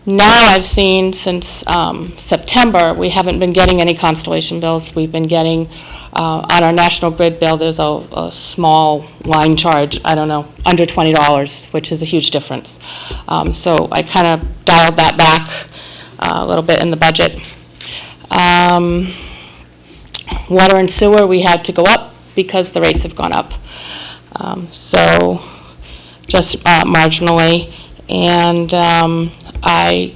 Now I've seen since September, we haven't been getting any Constellation bills. We've been getting, on our National Grid bill, there's a small line charge, I don't know, under $20, which is a huge difference. So I kind of dialed that back a little bit in the budget. Water and sewer, we had to go up because the rates have gone up. So just marginally. And I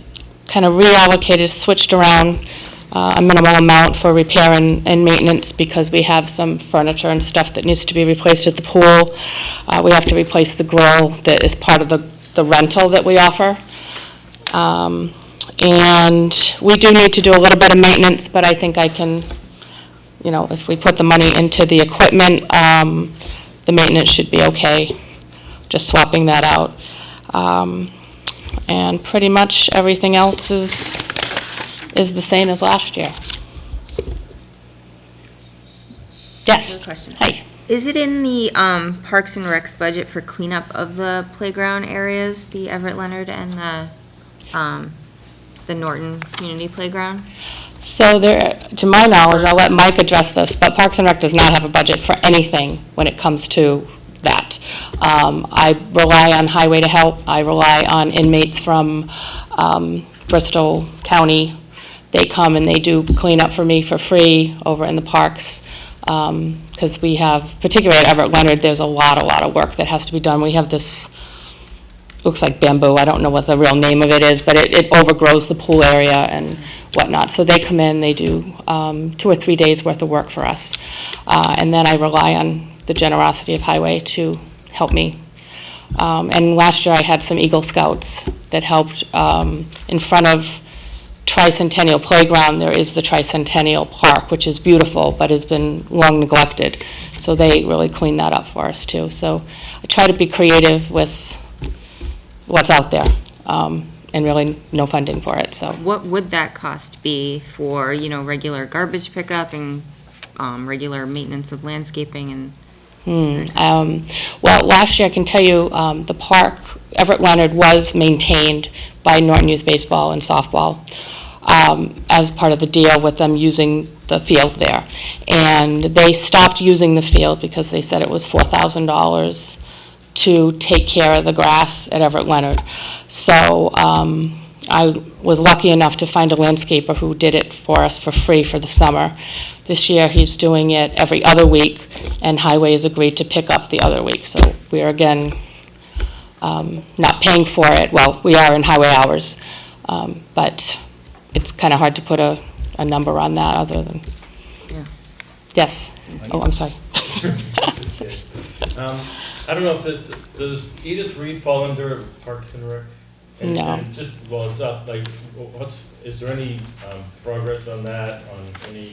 kind of reallocated, switched around a minimal amount for repair and maintenance because we have some furniture and stuff that needs to be replaced at the pool. We have to replace the grill that is part of the rental that we offer. And we do need to do a little bit of maintenance, but I think I can, you know, if we put the money into the equipment, the maintenance should be okay, just swapping that out. And pretty much everything else is the same as last year. Yes. Question. Hi. Is it in the Parks and Recs budget for cleanup of the playground areas, the Everett Leonard and the Norton Community Playground? So there, to my knowledge, I'll let Mike address this, but Parks and Rec does not have a budget for anything when it comes to that. I rely on Highway to help. I rely on inmates from Bristol County. They come and they do cleanup for me for free over in the parks. Because we have, particularly at Everett Leonard, there's a lot of work that has to be done. We have this, looks like bamboo, I don't know what the real name of it is, but it overgrows the pool area and whatnot. So they come in, they do 2 or 3 days worth of work for us. And then I rely on the generosity of Highway to help me. And last year I had some Eagle Scouts that helped in front of Tricentennial Playground. There is the Tricentennial Park, which is beautiful, but has been long neglected. So they really cleaned that up for us too. So I try to be creative with what's out there, and really no funding for it, so. What would that cost be for, you know, regular garbage pickup and regular maintenance of landscaping and? Well, last year, I can tell you, the park, Everett Leonard, was maintained by Norton Youth Baseball and Softball as part of the deal with them using the field there. And they stopped using the field because they said it was $4,000 to take care of the grass at Everett Leonard. So I was lucky enough to find a landscaper who did it for us for free for the summer. This year, he's doing it every other week, and Highway has agreed to pick up the other week. So we are, again, not paying for it. Well, we are in Highway hours, but it's kind of hard to put a number on that other than, Yeah. yes. Oh, I'm sorry. I don't know if does Edith Reed fall under Parks and Rec? And, No. And just, well, it's up, like, is there any progress on that, on any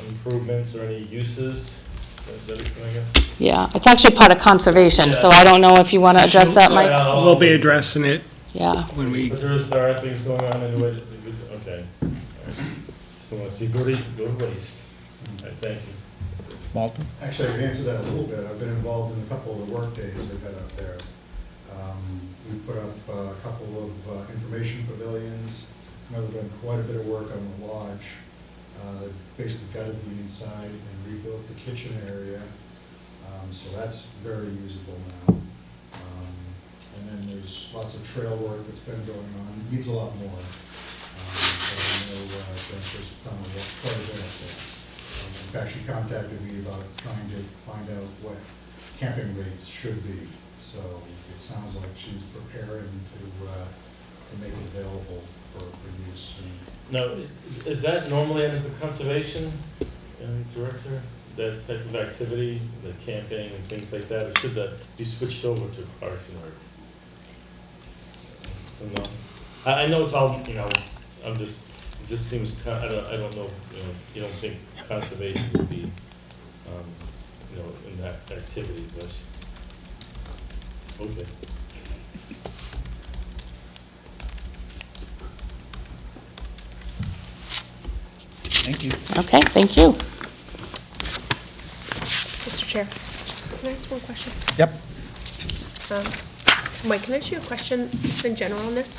improvements or any uses that are coming up? Yeah, it's actually part of conservation, so I don't know if you want to address that, Mike? We'll be addressing it Yeah. when we, But there are things going on in the way, okay. All right. Just don't want to see go to waste. All right, thank you. Walter? Actually, I could answer that a little bit. I've been involved in a couple of the work days they've had up there. We put up a couple of information pavilions. You know, they've done quite a bit of work on the lodge. They've basically gutted the inside and rebuilt the kitchen area. So that's very usable now. And then there's lots of trail work that's been going on. It needs a lot more. But I know Jennifer's done quite a bit up there. In fact, she contacted me about trying to find out what camping rates should be. So it sounds like she's preparing to make it available for use. Now, is that normally under the conservation director, that type of activity, the camping and things like that, or should that be switched over to Parks and Rec? No. I know it's all, you know, it just seems, I don't know, you know, you don't think conservation would be in that activity, but, okay. Thank you. Okay, thank you. Mr. Chair, can I ask one question? Yep. Mike, can I ask you a question just in general on this?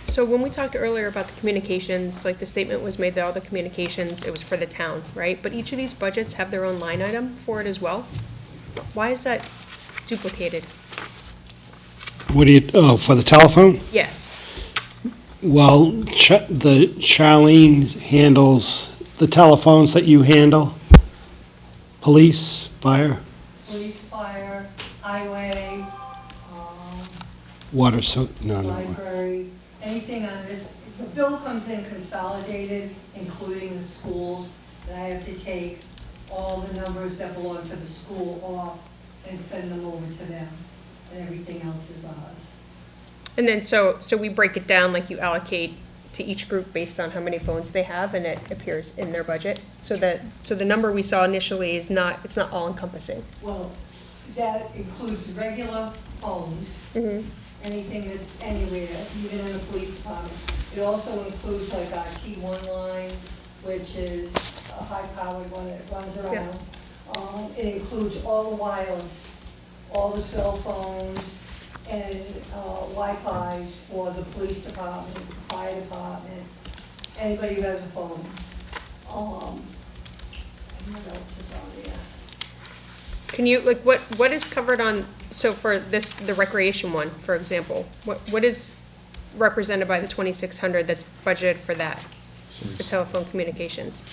So when we talked earlier about the communications, like the statement was made that all the communications, it was for the town, right? But each of these budgets have their own line item for it as well. Why is that duplicated? What do you, oh, for the telephone? Yes. Well, Charlene handles the telephones that you handle? Police, fire, Police, fire, highway, water, so, no. library, anything on this. The bill comes in consolidated, including the schools, and I have to take all the numbers that belong to the school off and send them over to them, and everything else is ours. And then, so we break it down, like you allocate to each group based on how many phones they have, and it appears in their budget? So the number we saw initially is not, it's not all encompassing? Well, that includes regular phones, anything that's anywhere, even in the police department. It also includes like our T1 line, which is a high-powered one that runs around. It includes all the wireless, all the cell phones, and Wi-Fi's for the police department, the fire department, anybody who has a phone. And what else is on there? Can you, like, what is covered on, so for this, the recreation one, for example, what is represented by the 2,600 that's budgeted for that, for telephone communications?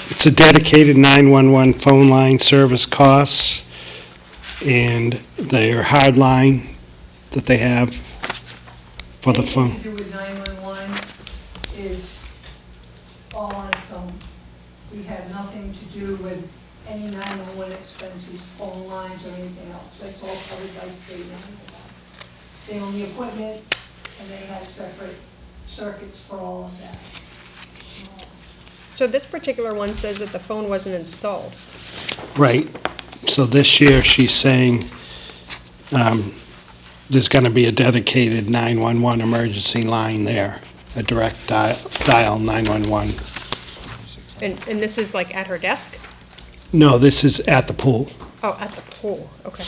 It's a dedicated 911 phone line service costs, and their hard line that they have for the phone. Anything to do with 911 is all on its own. We have nothing to do with any 911 expenses, phone lines, or anything else. That's all covered by state 911. They own the equipment, and they have separate circuits for all of that. So this particular one says that the phone wasn't installed. Right. So this year, she's saying there's going to be a dedicated 911 emergency line there, a direct dial 911. And this is like at her desk? No, this is at the pool. Oh, at the pool, okay.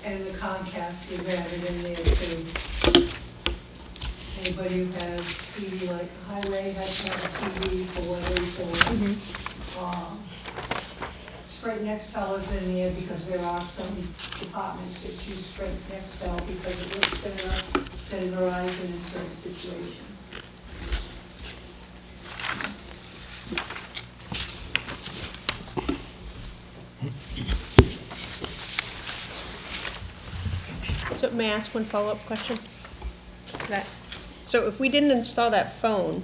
And the Comcast is added in there too. Anybody who has TV, like highway has to have a TV for whatever reason. Sprint Nextel is in there because there are some departments that use Sprint Nextel because it works better than Verizon in certain situations. So may I ask one follow-up question? So if we didn't install that phone,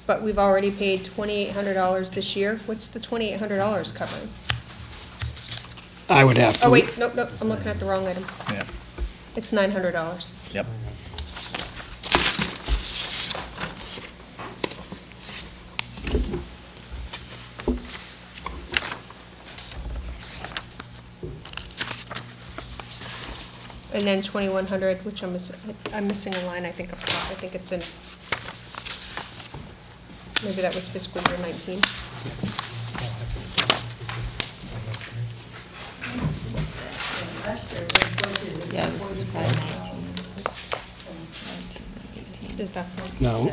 but we've already paid $2,800 this year, what's the $2,800 covering? I would have to. Oh, wait, nope, I'm looking at the wrong item. Yeah. It's $900. Yep. And then 2,100, which I'm missing a line, I think, up top. I think it's in, maybe that was fiscal year 19. Yeah, this is probably 19. That's like, No.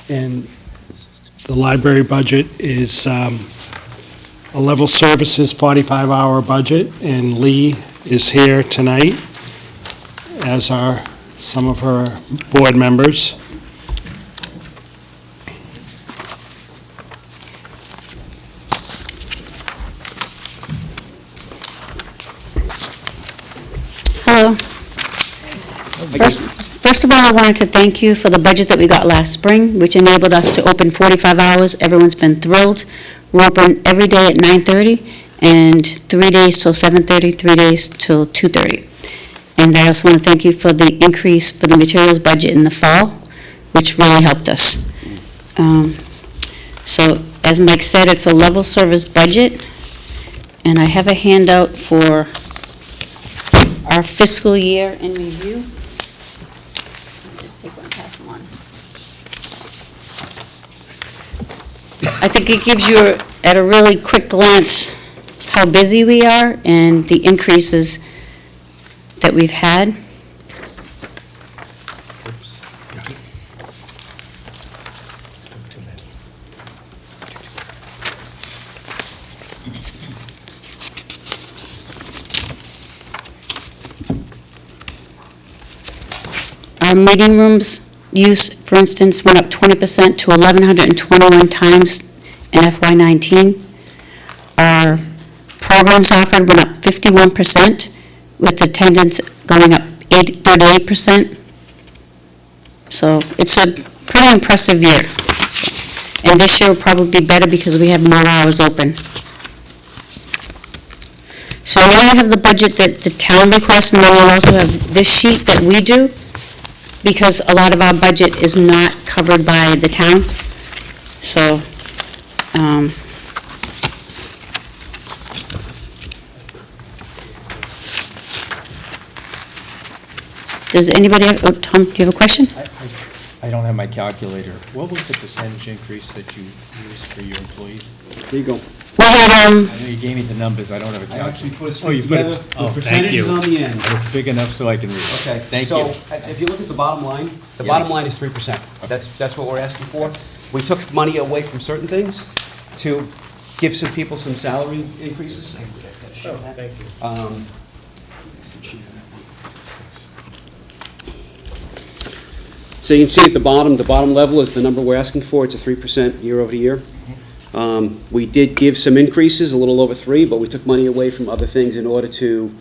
And the library budget is a level services 45-hour budget, and Lee is here tonight as our some of her board members. Hello. First of all, I wanted to thank you for the budget that we got last spring, which enabled us to open 45 hours. Everyone's been thrilled. We're open every day at 9:30 and 3 days till 7:30, 3 days till 2:30. And I also want to thank you for the increase for the materials budget in the fall, which really helped us. So as Mike said, it's a level service budget, and I have a handout for our fiscal year in review. Just take one past one. I think it gives you, at a really quick glance, how busy we are and the increases that we've had. Our meeting rooms use, for instance, went up 20% to 1,121 times in FY19. Our programs offered went up 51%, with attendance going up 38%. So it's a pretty impressive year. And this year will probably be better because we have more hours open. So now I have the budget that the town requests, and then we'll also have this sheet that we do, because a lot of our budget is not covered by the town. So, does anybody have, oh, Tom, do you have a question? I don't have my calculator. What was the percentage increase that you used for your employees? There you go. We had, I know you gave me the numbers, I don't have a I calculator. actually put a Oh, you sheet put it- together oh, with thank you. percentages on the end. It's big enough so I can read it. Okay. Thank you. So if you look at the bottom line, the bottom line is 3%. That's what we're asking for. We took money away from certain things to give some people some salary increases. Oh, thank you. So you can see at the bottom level is the number we're asking for. It's a 3% year over year. We did give some increases, a little over 3, but we took money away from other things in order to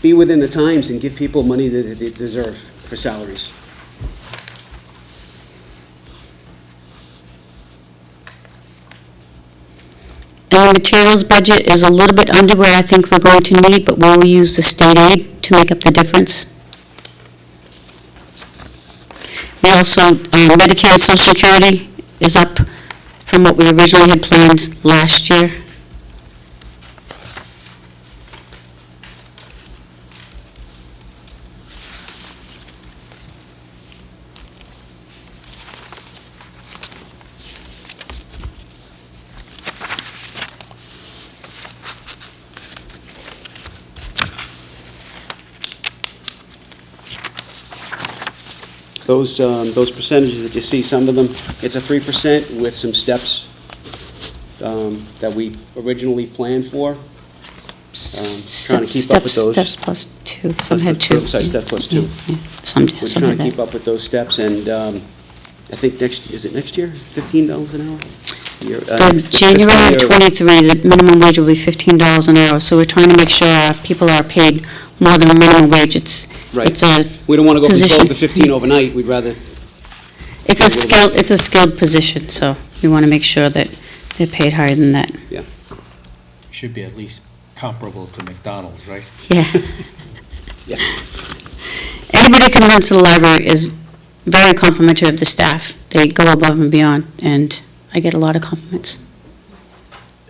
be within the times and give people money that they deserve for salaries. and the materials budget is a little bit under where I think we're going to need, but we'll use the state aid to make up the difference. We also, Medicare and Social Security is up from what we originally had planned last year. Those percentages that you see, some of them, it's a 3% with some steps that we originally planned for. Trying to keep up with those. Steps plus 2, some had 2. Sorry, step plus 2. Yeah, some We're some trying had to keep that. up with those steps, and I think is it next year? $15 an hour? The January of '23, the minimum wage will be $15 an hour, so we're trying to make sure our people are paid more than a minimum wage. It's a We don't want to go from 12 position. to 15 overnight, we'd rather, It's a skilled position, so we want to make sure that they're paid higher than that. yeah. Should be at least comparable to McDonald's, right? Yeah. Yeah. Anybody who comes into the library is very complimentary of the staff. They go above and beyond, and I get a lot of compliments.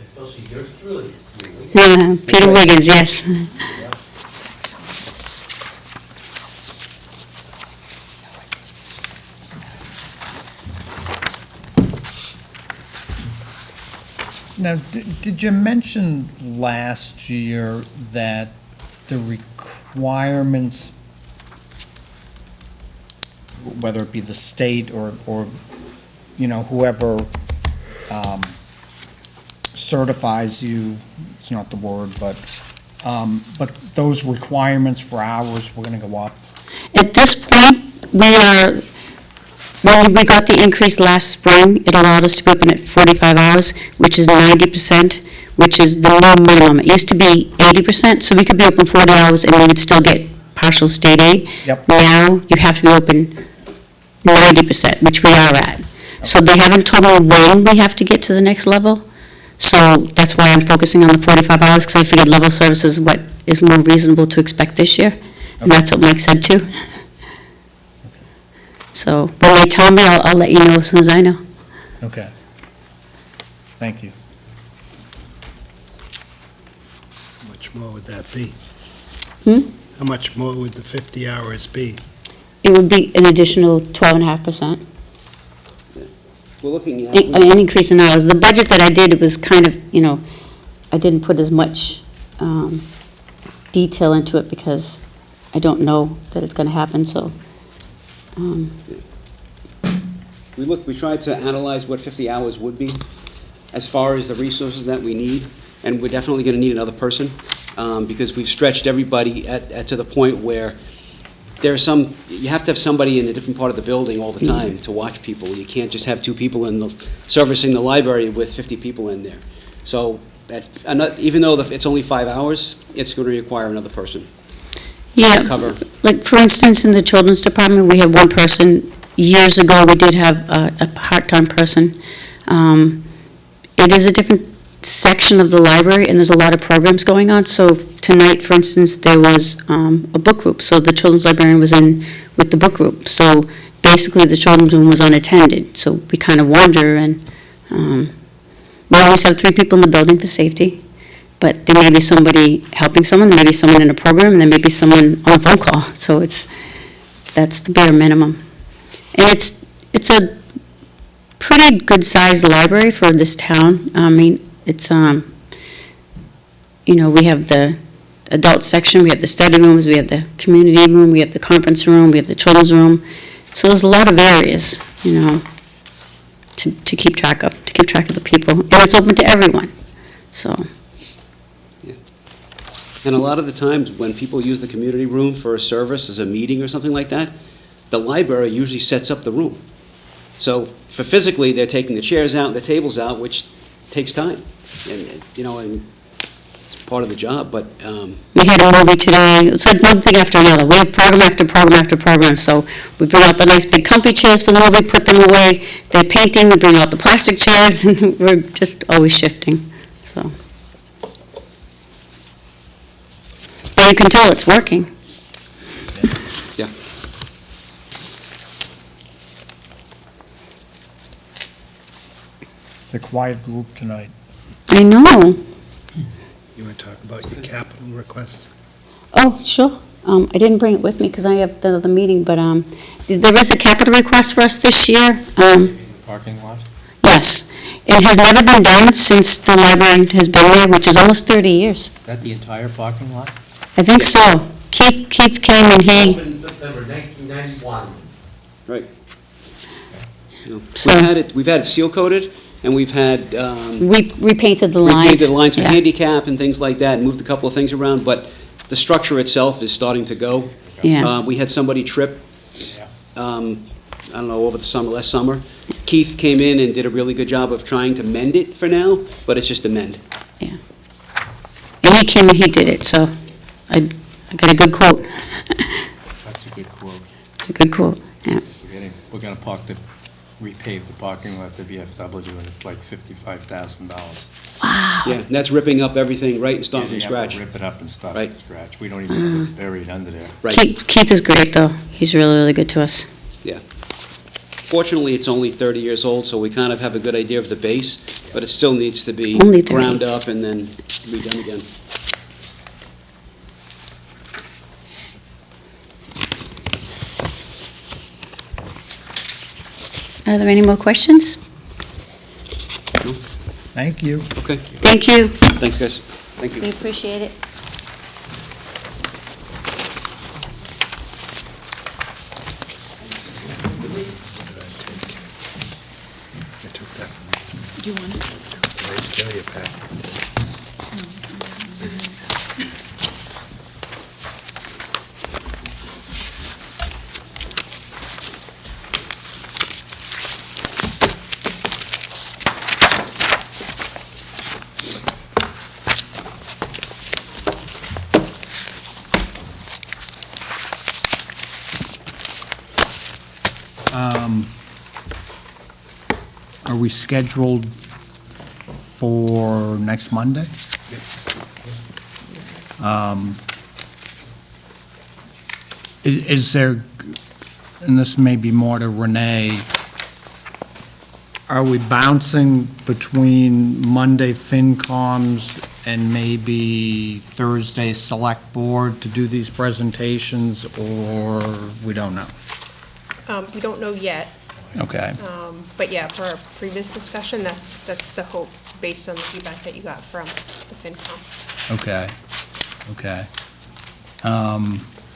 Especially yours truly. Peter Wiggins, yes. Now, did you mention last year that the requirements, whether it be the state or you know, whoever certifies you, it's not the word, but those requirements for hours were gonna go up? At this point, when we got the increase last spring, it allowed us to be open at 45 hours, which is 90%, which is the new minimum. It used to be 80%, so we could be open 40 hours and we would still get partial state aid. Yep. Now, you have to be open 90%, which we are at. So they haven't told me when we have to get to the next level. So that's why I'm focusing on the 45 hours, because I figured level service is what is more reasonable to expect this year. And that's what Mike said too. So when they tell me, I'll let you know as soon as I know. Okay. Thank you. How much more would that be? Hmm? How much more would the 50 hours be? It would be an additional 12.5%. We're looking at. An increase in hours. The budget that I did, it was kind of, I didn't put as much detail into it because I don't know that it's going to happen, so. We tried to analyze what 50 hours would be as far as the resources that we need, and we're definitely going to need another person, because we've stretched everybody to the point where you have to have somebody in a different part of the building all the time to watch people. You can't just have 2 people servicing the library with 50 people in there. So, even though it's only 5 hours, it's going to require another person. Yeah, Cover. like, for instance, in the children's department, we have one person. Years ago, we did have a part-time person. It is a different section of the library, and there's a lot of programs going on. So tonight, for instance, there was a book group, so the children's librarian was in with the book group. So basically, the children's room was unattended, so we kind of wander, and we always have 3 people in the building for safety. But there may be somebody helping someone, there may be someone in a program, and there may be someone on a phone call. So that's the bare minimum. And it's a pretty good-sized library for this town. I mean, it's, we have the adult section, we have the study rooms, we have the community room, we have the conference room, we have the children's room. So there's a lot of areas, to keep track of the people. And it's open to everyone, so. And a lot of the times, when people use the community room for a service, as a meeting or something like that, the library usually sets up the room. So for physically, they're taking the chairs out, the tables out, which takes time. And it's part of the job, but. We had a movie today, it's like one thing after another. We have program after program after program, so we bring out the nice big comfy chairs for the movie, put them away. They're painting, we bring out the plastic chairs, and we're just always shifting, so. And you can tell it's working. Yeah. It's a quiet group tonight. I know. You want to talk about your capital request? Oh, sure. I didn't bring it with me because I have the meeting, but there is a capital request for us this year. Parking lot? Yes. It has never been done since the library has been there, which is almost 30 years. Is that the entire parking lot? I think so. Keith came and he, Opened September 1991. Right. So- We've had it seal coated, and we've had. we repainted the lines. Repainted the lines for Yeah. handicap and things like that, and moved a couple of things around, but the structure itself is starting to go. Yeah. We had somebody trip, I don't know, over the summer, last summer. Keith came in and did a really good job of trying to mend it for now, but it's just a mend. Yeah. And he came and he did it, so I got a good quote. That's a good quote. It's a good quote, yeah. We're going to repave the parking lot to VFW, and it's like $55,000. Wow. Yeah, and that's ripping up everything, right, and starting Yeah, from you have to scratch. rip it up and start Right. from scratch. We don't even know what's buried under there. Right. Keith is great, though. He's really, really good to us. Yeah. Fortunately, it's only 30 years old, so we kind of have a good idea of the base, but it still needs to be Only 30. ground up and then redone again. Are there any more questions? Thank you. Okay. Thank you. Thanks, guys. Thank you. We appreciate it. Do you want it? Tell you, Pat. scheduled for next Monday? Is there, and this may be more to Renee, are we bouncing between Monday FinComs and maybe Thursday Select Board to do these presentations, or we don't know? We don't know yet, Okay, but yeah, for our previous discussion, that's the hope, based on the feedback that you got from the FinCom. okay, okay.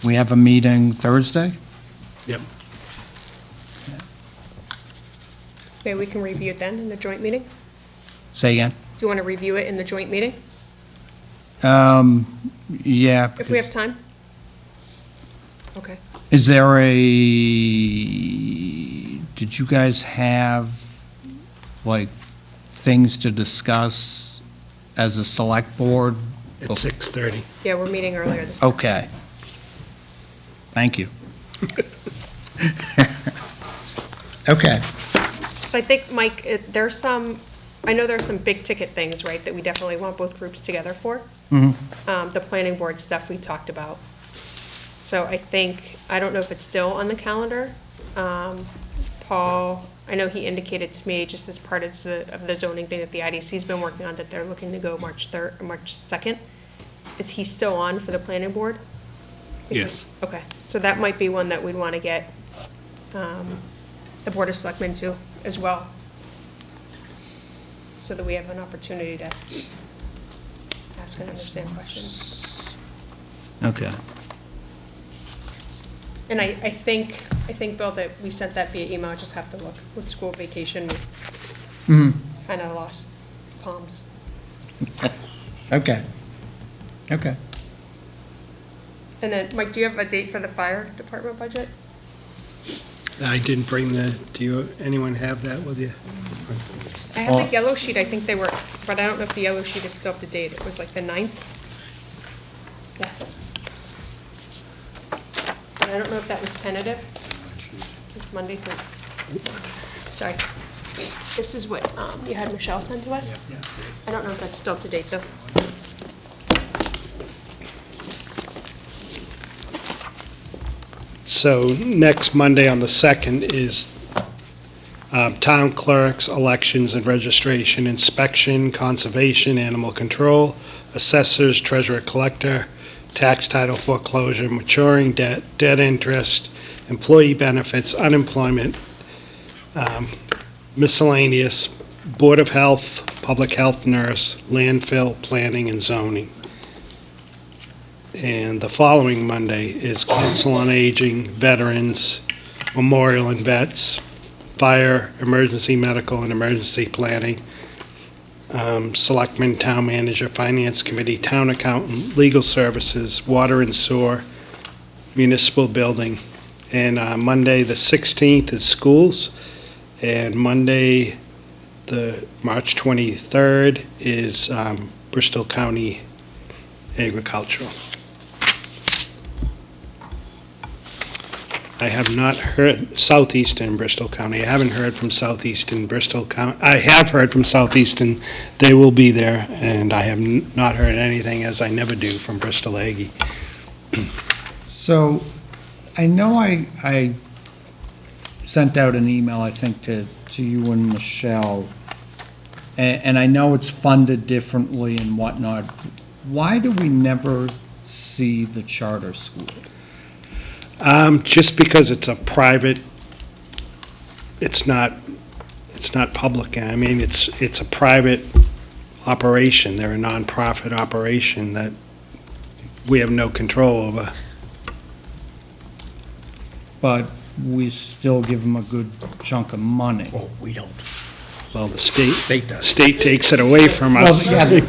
We have a meeting Thursday? Yep. Maybe we can review it then in the joint meeting? Say again? Do you want to review it in the joint meeting, Yeah. if we have time? Okay. Is there did you guys have, like, things to discuss as a select board? At 6:30. Yeah, we're meeting earlier this. Okay. Thank you. Okay. So I think, Mike, I know there's some big ticket things, right, that we definitely want both groups together for. The planning board stuff we talked about. So I think, I don't know if it's still on the calendar. Paul, I know he indicated to me, just as part of the zoning thing that the IDC's been working on, that they're looking to go March 2nd. Is he still on for the planning board? Yes. Okay, so that might be one that we'd want to get the Board of Selectmen to as well, so that we have an opportunity to ask and understand questions. Okay. And I think, Bill, that we sent that via email, I just have to look. With school vacation, we kind of lost palms. Okay. Okay. And then, Mike, do you have a date for the fire department budget? I didn't bring anyone have that with you? I have the yellow sheet, I think they were, but I don't know if the yellow sheet is still up to date. It was like the 9th? Yes. And I don't know if that was tentative. This is Monday through, sorry. This is what you had Michelle send to us? I don't know if that's still up to date, though. So next Monday on the 2nd is town clerks, elections and registration, inspection, conservation, animal control, assessors, treasurer collector, tax title foreclosure, maturing debt, debt interest, employee benefits, unemployment, miscellaneous, Board of Health, public health nurse, landfill, planning and zoning. And the following Monday is Council on Aging, Veterans, Memorial and Vets, Fire, Emergency Medical and Emergency Planning, Selectmen, Town Manager, Finance Committee, Town Accountant, Legal Services, Water and Sewer, Municipal Building. And Monday, the 16th, is Schools. And Monday, the March 23rd, is Bristol County Agricultural. I have not heard Southeastern Bristol County. I haven't heard from Southeastern Bristol County. I have heard from Southeastern. They will be there, and I have not heard anything, as I never do, from Bristol Aggie. So, I know I sent out an email, I think, to you and Michelle, and I know it's funded differently and whatnot. Why do we never see the charter school? Just because it's a private, it's not public. I mean, it's a private operation. They're a nonprofit operation that we have no control over. But we still give them a good chunk of money. Oh, we don't. Well, the state does. state takes it away from us. Well, yeah,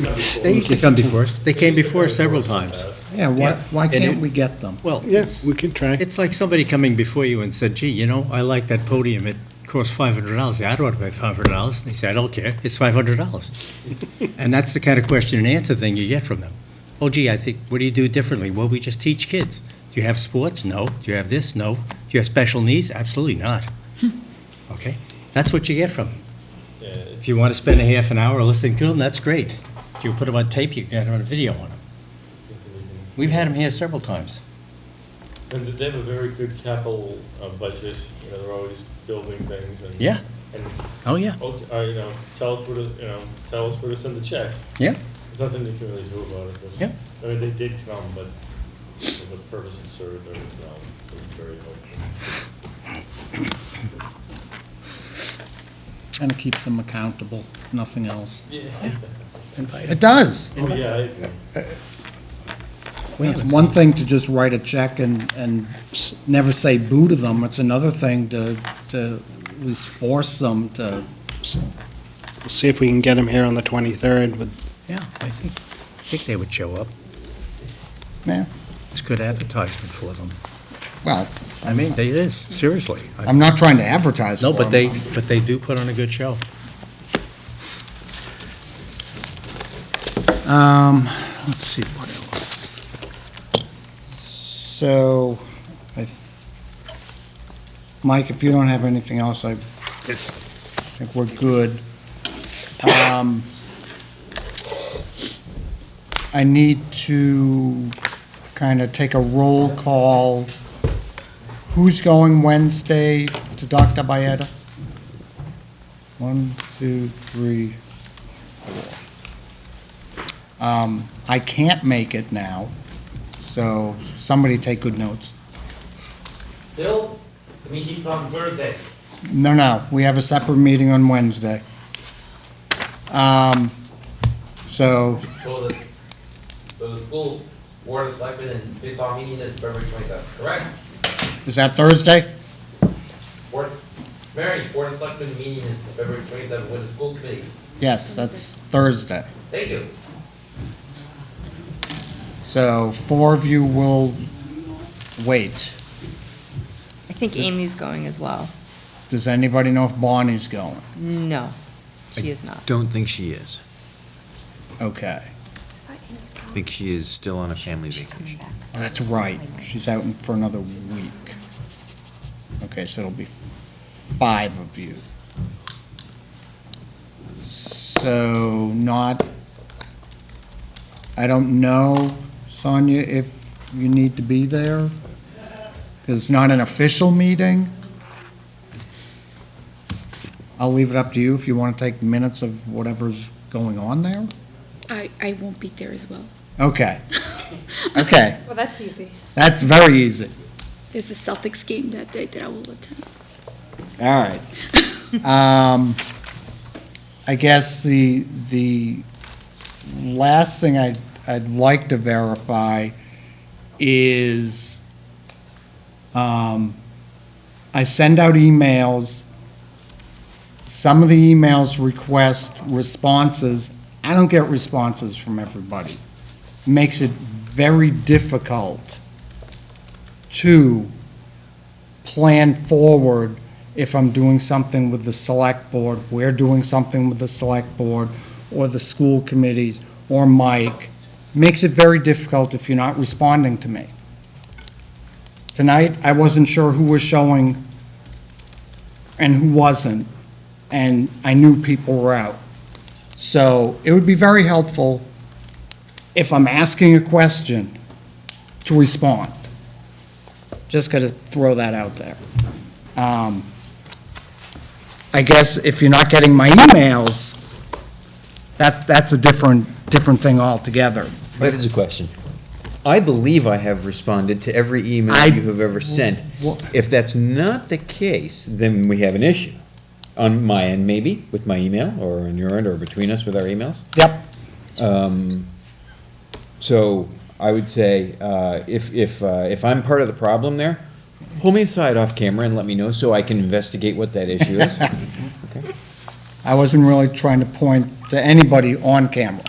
They come before us. They came before us several times. Yeah, why And can't it- we get them? Well, Yes, we can try. it's like somebody coming before you and said, gee, you know, I like that podium. It costs $500. I don't want to pay $500. They say, I don't care. It's $500. And that's the kind of question and answer thing you get from them. Oh, gee, I think, what do you do differently? Well, we just teach kids. Do you have sports? No. Do you have this? No. Do you have special needs? Absolutely not. Okay? That's what you get from them. If you want to spend a half an hour listening to them, that's great. If you put them on tape, you can get them on a video on them. We've had them here several times. And they have a very good capital budget, you know, they're always building things and. Yeah. And. Oh, yeah. You know, tell us where to, you know, tell us where to send the check. Yeah. There's nothing you can really do about it. Yeah. I mean, they did come, but for the purpose of service, it was very helpful. And it keeps them accountable, nothing else. Yeah. It does. Oh, yeah, I agree. It's one thing to just write a check and never say boo to them. It's another thing to at least force them to. We'll see if we can get them here on the 23rd with. Yeah, I think they would show up. Yeah. It's good advertisement for them. Well, I mean, it is, seriously. I'm not trying to advertise No, for but them. they do put on a good show. Let's see, what else? So, Mike, if you don't have anything else, I think we're good. I need to kind of take a roll call. Who's going Wednesday to Dr. Byetta? 1, 2, 3, 4. I can't make it now, so somebody take good notes. Bill, the meeting's on Thursday. No, we have a separate meeting on Wednesday. So, So the school board of selectmen and FinCom meeting is February 27th, correct? is that Thursday? Mary, board of selectmen meeting is February 27th with the school committee. Yes, that's Thursday. Thank you. So 4 of you will wait. I think Amy's going as well. Does anybody know if Bonnie's going? No, she is not. Don't think she is. Okay. I think she is still on a family vacation. Oh, that's right. She's out for another week. Okay, so it'll be 5 of you. So I don't know, Sonia, if you need to be there. 'Cause it's not an official meeting. I'll leave it up to you if you want to take minutes of whatever's going on there. I won't be there as well. Okay. Okay, Well, that's easy. that's very easy. There's a Celtics game that day that I will attend. All right. I guess the last thing I'd like to verify is, I send out emails. Some of the emails request responses. I don't get responses from everybody. Makes it very difficult to plan forward if I'm doing something with the select board, we're doing something with the select board, or the school committees, or Mike. Makes it very difficult if you're not responding to me. Tonight, I wasn't sure who was showing and who wasn't, and I knew people were out. So it would be very helpful if I'm asking a question to respond. Just got to throw that out there. I guess if you're not getting my emails, that's a different thing altogether. That is a question. I believe I have responded to every email you have ever sent. If that's not the case, then we have an issue. On my end, maybe, with my email, or on your end, or between us with our emails. Yep. So I would say, if I'm part of the problem there, pull me aside off camera and let me know so I can investigate what that issue is. Okay. I wasn't really trying to point to anybody on camera.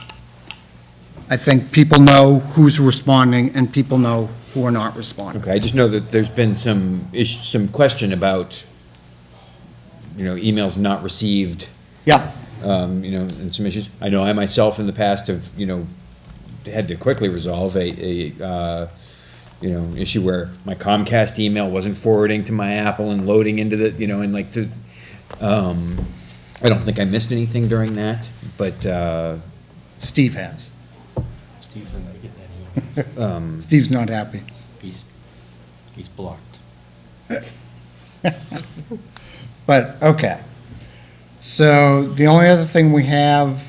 I think people know who's responding and people know who are not responding. Okay, I just know that there's been some question about, emails not received. Yeah. And some issues. I know I myself in the past have, had to quickly resolve a issue where my Comcast email wasn't forwarding to my Apple and loading into the, I don't think I missed anything during that, but, Steve has. um, Steve's not happy. He's blocked. But, okay. So the only other thing we have,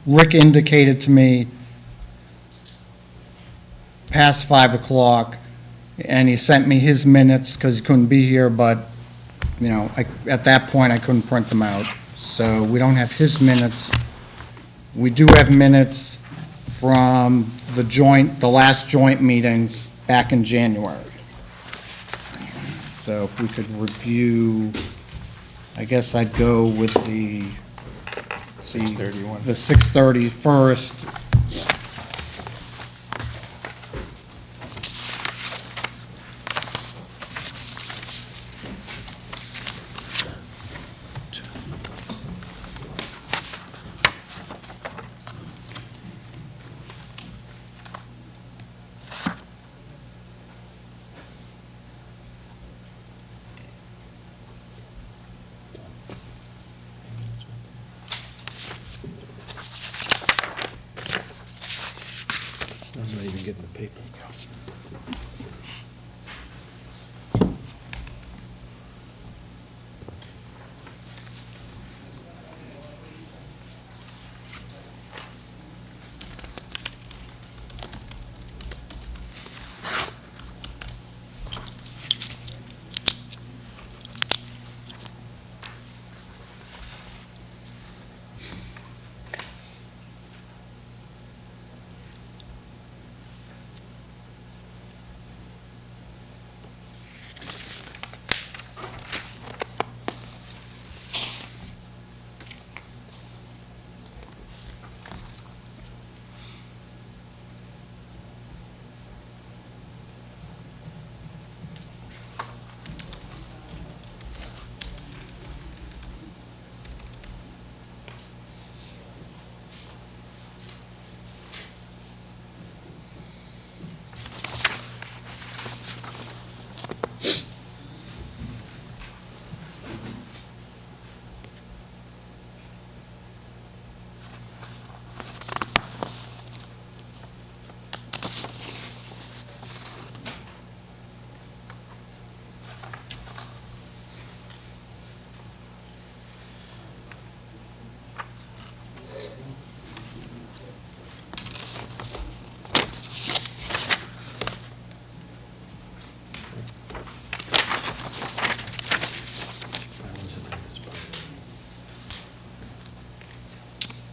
Rick indicated to me past 5 o'clock, and he sent me his minutes because he couldn't be here, but, you know, at that point, I couldn't print them out. So we don't have his minutes. We do have minutes from the last joint meeting back in January. So if we could review, I guess I'd go with the 6:31. The 6:30 first. I'm not even getting the paper.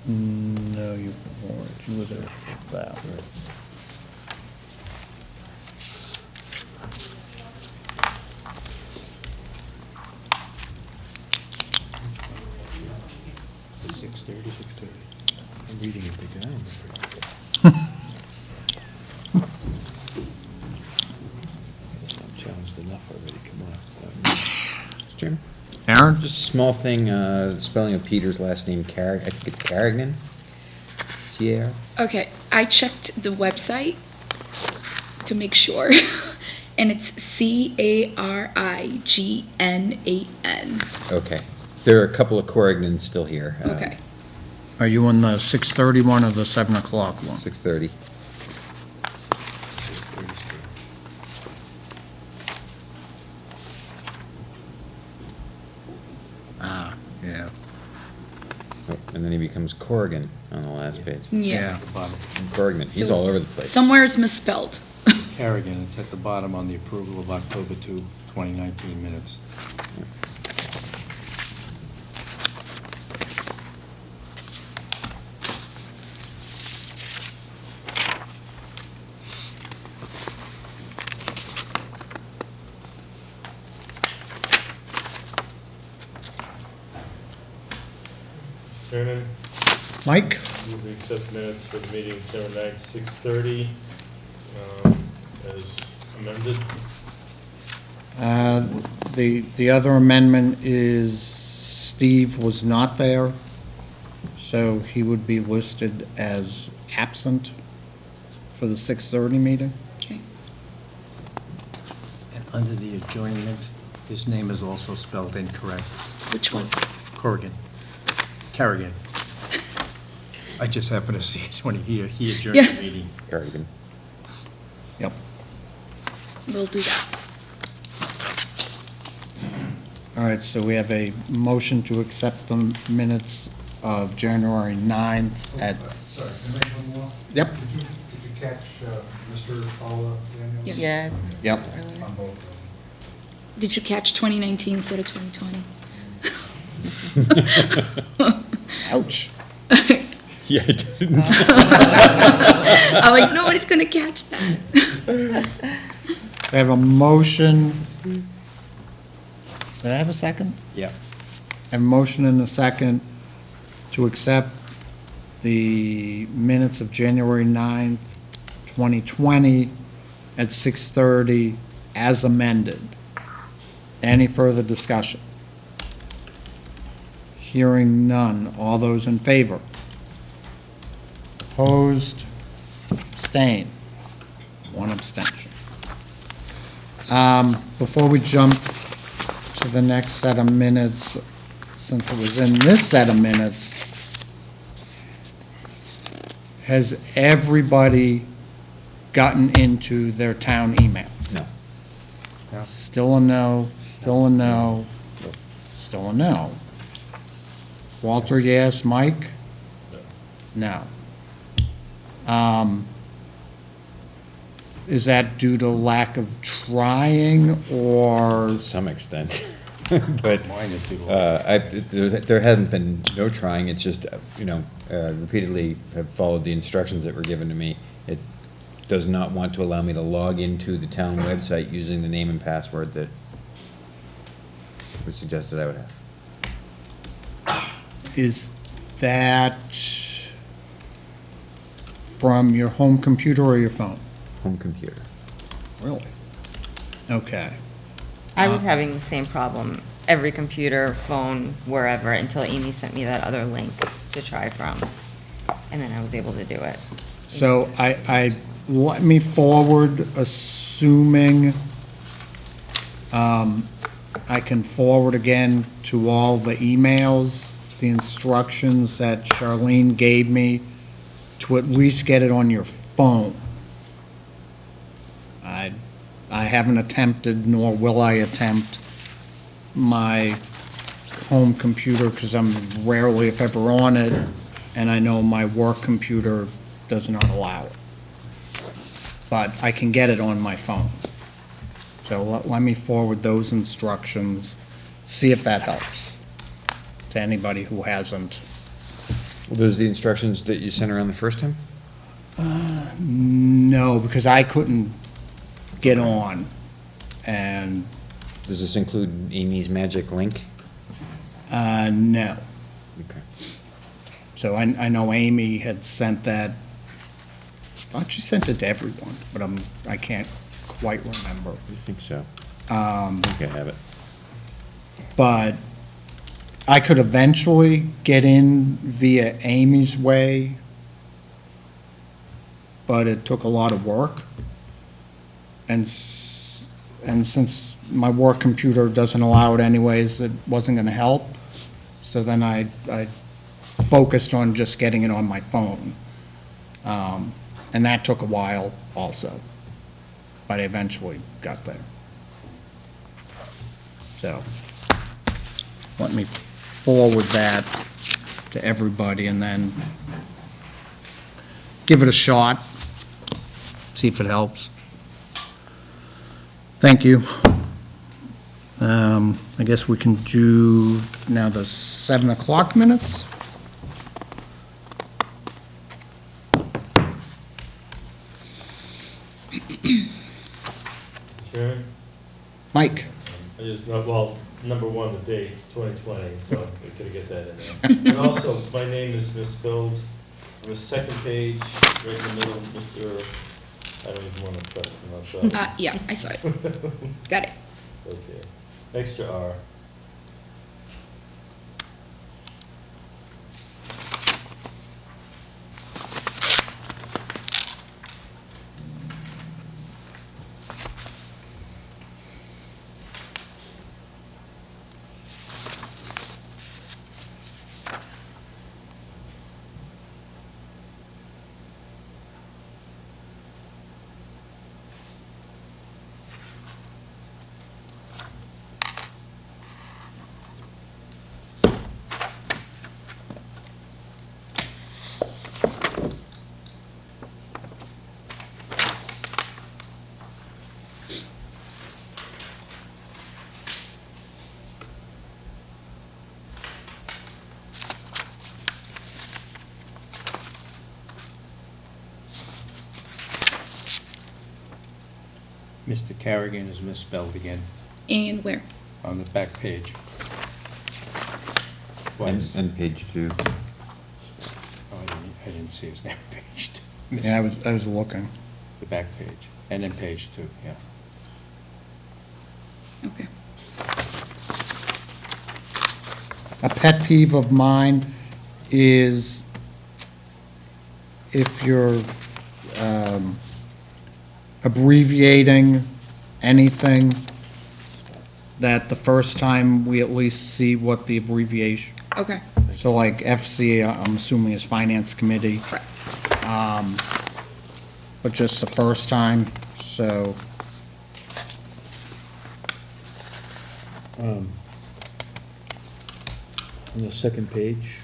No, you weren't. You were there for that. It's 6:30. I'm reading it again. It's not challenged enough already, come on. Mr. Chairman? Aaron? Just a small thing, spelling of Peter's last name, I think it's Carrigan? C-A-R? Okay, I checked the website to make sure, and it's Carignan. Okay. There are a couple of Corrigan's still here. Okay. Are you on the 6:30 one or the 7 o'clock one? 6:30. Ah, yeah. Oh, and then he becomes Corrigan on the last page. Yeah. And Corrigan, he's So, all over the place. Somewhere it's misspelled. Carrigan, it's at the bottom on the approval of October 2, 2019 minutes. Chairman, Mike? move to accept minutes for the meeting December 9th, 6:30, as amended. The other amendment is Steve was not there, so he would be listed as absent for the 6:30 meeting. And under the adjournment, His name is also spelled incorrect. Which one? Corrigan. Carrigan. I just happened to see it when he adjourned Yeah. the meeting. Cardigan. Yep. We'll do that. All right, so we have a motion to accept the minutes of January 9th at... Sorry, can I make one more? Yep. Did you catch Mr. Paula Daniels? Yes. Yeah. Yep. On both. Did you catch 2019 instead of 2020? Ouch. Yeah, I didn't. I'm like, nobody's gonna catch that. We have a motion. Did I have a second? Yeah. I have a motion and a second to accept the minutes of January 9th, 2020 at 6:30 as amended. Any further discussion? Hearing none. All those in favor? Opposed? Abstained? One abstention. Before we jump to the next set of minutes, since it was in this set of minutes, has everybody gotten into their town email? No. Still a no, still a no, still a no. Walter, yes. Mike? No. Is that due to lack of trying, or? To some extent. But there hasn't been no trying, it's just, repeatedly have followed the instructions that were given to me. It does not want to allow me to log into the town website using the name and password that was suggested I would have. Is that from your home computer or your phone? Home computer. Really? Okay. I was having the same problem, every computer, phone, wherever, until Amy sent me that other link to try from, and then I was able to do it. So let me forward, assuming I can forward again to all the emails, the instructions that Charlene gave me to at least get it on your phone. I haven't attempted, nor will I attempt, my home computer, because I'm rarely, if ever, on it, and I know my work computer does not allow it. But I can get it on my phone. So let me forward those instructions, see if that helps to anybody who hasn't. Were those the instructions that you sent around the first time? No, because I couldn't get on, and, Does this include Amy's magic link? no. Okay. So I know Amy had sent that, I thought she sent it to everyone, but I can't quite remember. I think so. I think I have it. But I could eventually get in via Amy's way, but it took a lot of work. And since my work computer doesn't allow it anyways, it wasn't gonna help. So then I focused on just getting it on my phone. And that took a while also, but I eventually got there. So, let me forward that to everybody and then give it a shot, see if it helps. Thank you. I guess we can do now the 7 o'clock minutes. Chairman? Mike? I just, well, number one, the date, 2020, so we could get that in there. And also, my name is misspelled on the second page, right in the middle, Mr., I don't even want to try to pronounce that. Yeah, I saw it. Got it. Okay, extra R. Mr. Carrigan is misspelled again And where? on the back page. And, Twice. and page 2. Oh, I didn't see his name, page 2. Yeah, I was looking. The back page, and then page 2, yeah. Okay. A pet peeve of mine is if you're abbreviating anything, that the first time we at least see what the abbreviation, Okay. so like FC, I'm assuming is Finance Committee, Correct. but just the first time, so. On the second page,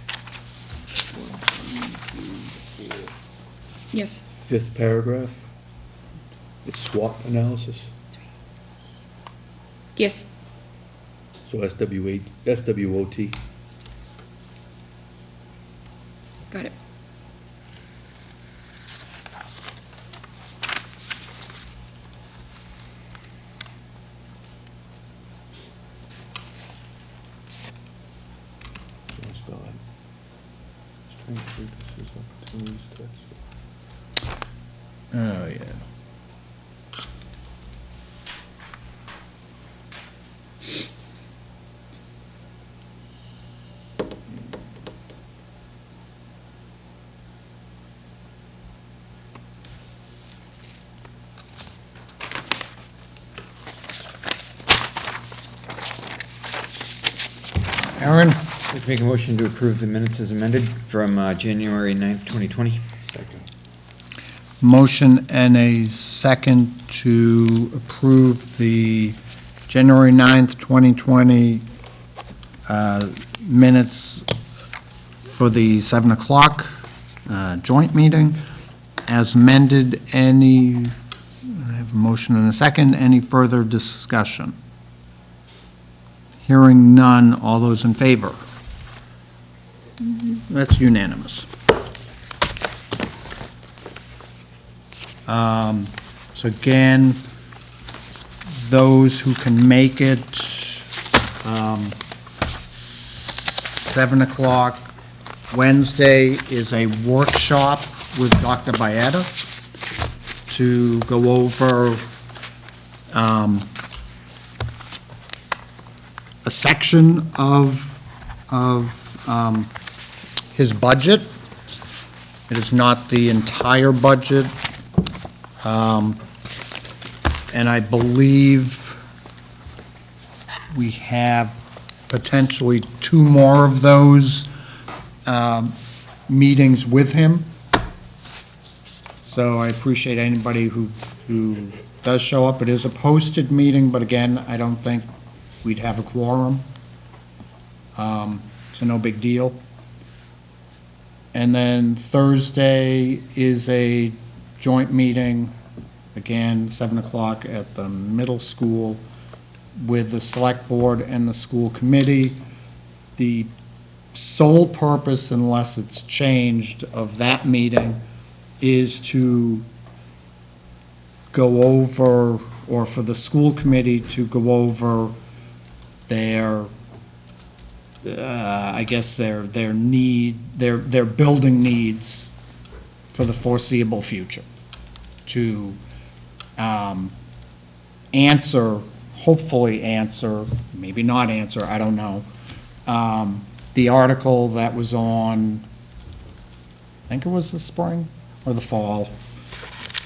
Yes. 5th paragraph, it's SWOT analysis, Yes. so SWOT. Got it. Don't spell it. Strengths, weaknesses, opportunities, tests. Oh, yeah. Aaron? I'd like to make a motion to approve the minutes as amended from January 9th, 2020. Second. Motion and a second to approve the January 9th, 2020 minutes for the 7 o'clock joint meeting. As amended, I have a motion and a second. Any further discussion? Hearing none, all those in favor? That's unanimous. So again, those who can make it, 7 o'clock Wednesday is a workshop with Dr. Baeta to go over a section of his budget. It is not the entire budget. And I believe we have potentially 2 more of those meetings with him. So I appreciate anybody who does show up. It is a posted meeting, but again, I don't think we'd have a quorum. So no big deal. And then Thursday is a joint meeting, again, 7 o'clock at the middle school with the select board and the school committee. The sole purpose, unless it's changed, of that meeting is to go over, or for the school committee to go over their, I guess their building needs for the foreseeable future. To hopefully answer, maybe not answer, I don't know, the article that was on, I think it was the spring or the fall.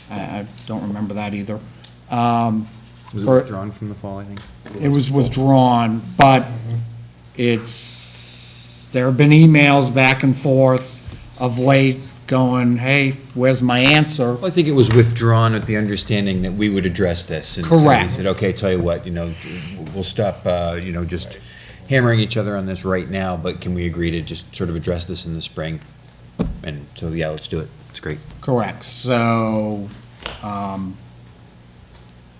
I don't remember that either. Was it withdrawn from the fall, I think? It was withdrawn, but there have been emails back and forth of late going, hey, where's my answer? Well, I think it was withdrawn with the understanding that we would address this. And so Correct. we said, okay, tell you what, we'll stop, just hammering each other on this right now, but can we agree to just sort of address this in the spring? And so, yeah, let's do it. It's great. Correct, so,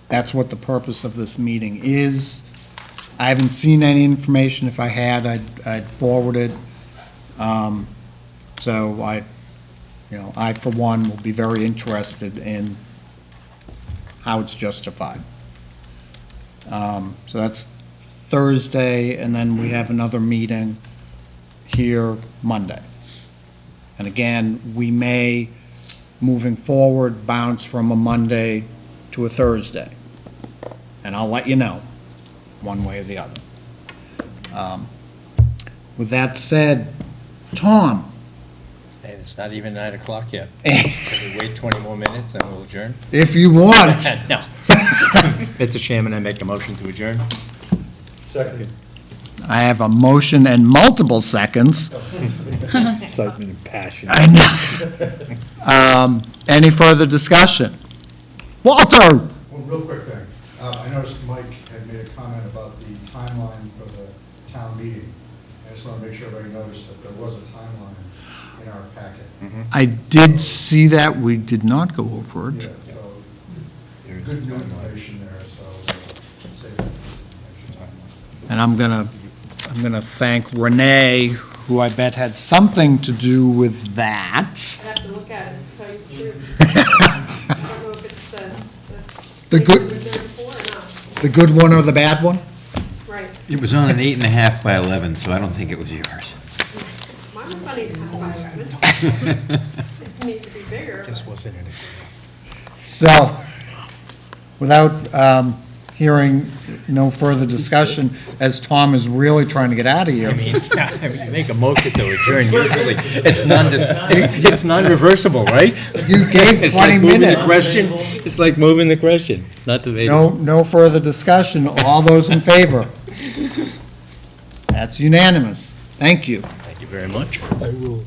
that's what the purpose of this meeting is. I haven't seen any information. If I had, I'd forward it. So I, for one, will be very interested in how it's justified. So that's Thursday, and then we have another meeting here Monday. And again, we may, moving forward, bounce from a Monday to a Thursday. And I'll let you know, one way or the other. With that said, Tom, And it's not even 9 o'clock yet. Can we wait 20 more minutes and we'll adjourn? if you want, No. Mr. Chairman, I make a motion to adjourn. Second. I have a motion and multiple seconds. Excitement and passion. I know. Any further discussion? Walter? One real quick thing. I noticed Mike had made a comment about the timeline for the town meeting. I just want to make sure everybody noticed that there was a timeline in our packet. I did see that. We did not go over it. Yeah, so good new information there, so say that. And I'm gonna thank Renee, who I bet had something to do with that. I'd have to look at it to tell you the truth. I don't know if it's The good, the good one or the bad one? right. It was on an 8.5 by 11, so I don't think it was yours. Mine was on 8.5 by 11. It needs to be bigger. Just wasn't in it. So, without hearing no further discussion, as Tom is really trying to get out of here. I mean, you make a motion to adjourn, usually, it's non-reversible, right? You gave It's 20 like moving the minutes. question, it's like moving the question, not debatable. No further discussion. All those in favor? That's unanimous. Thank you. Thank you very much. I will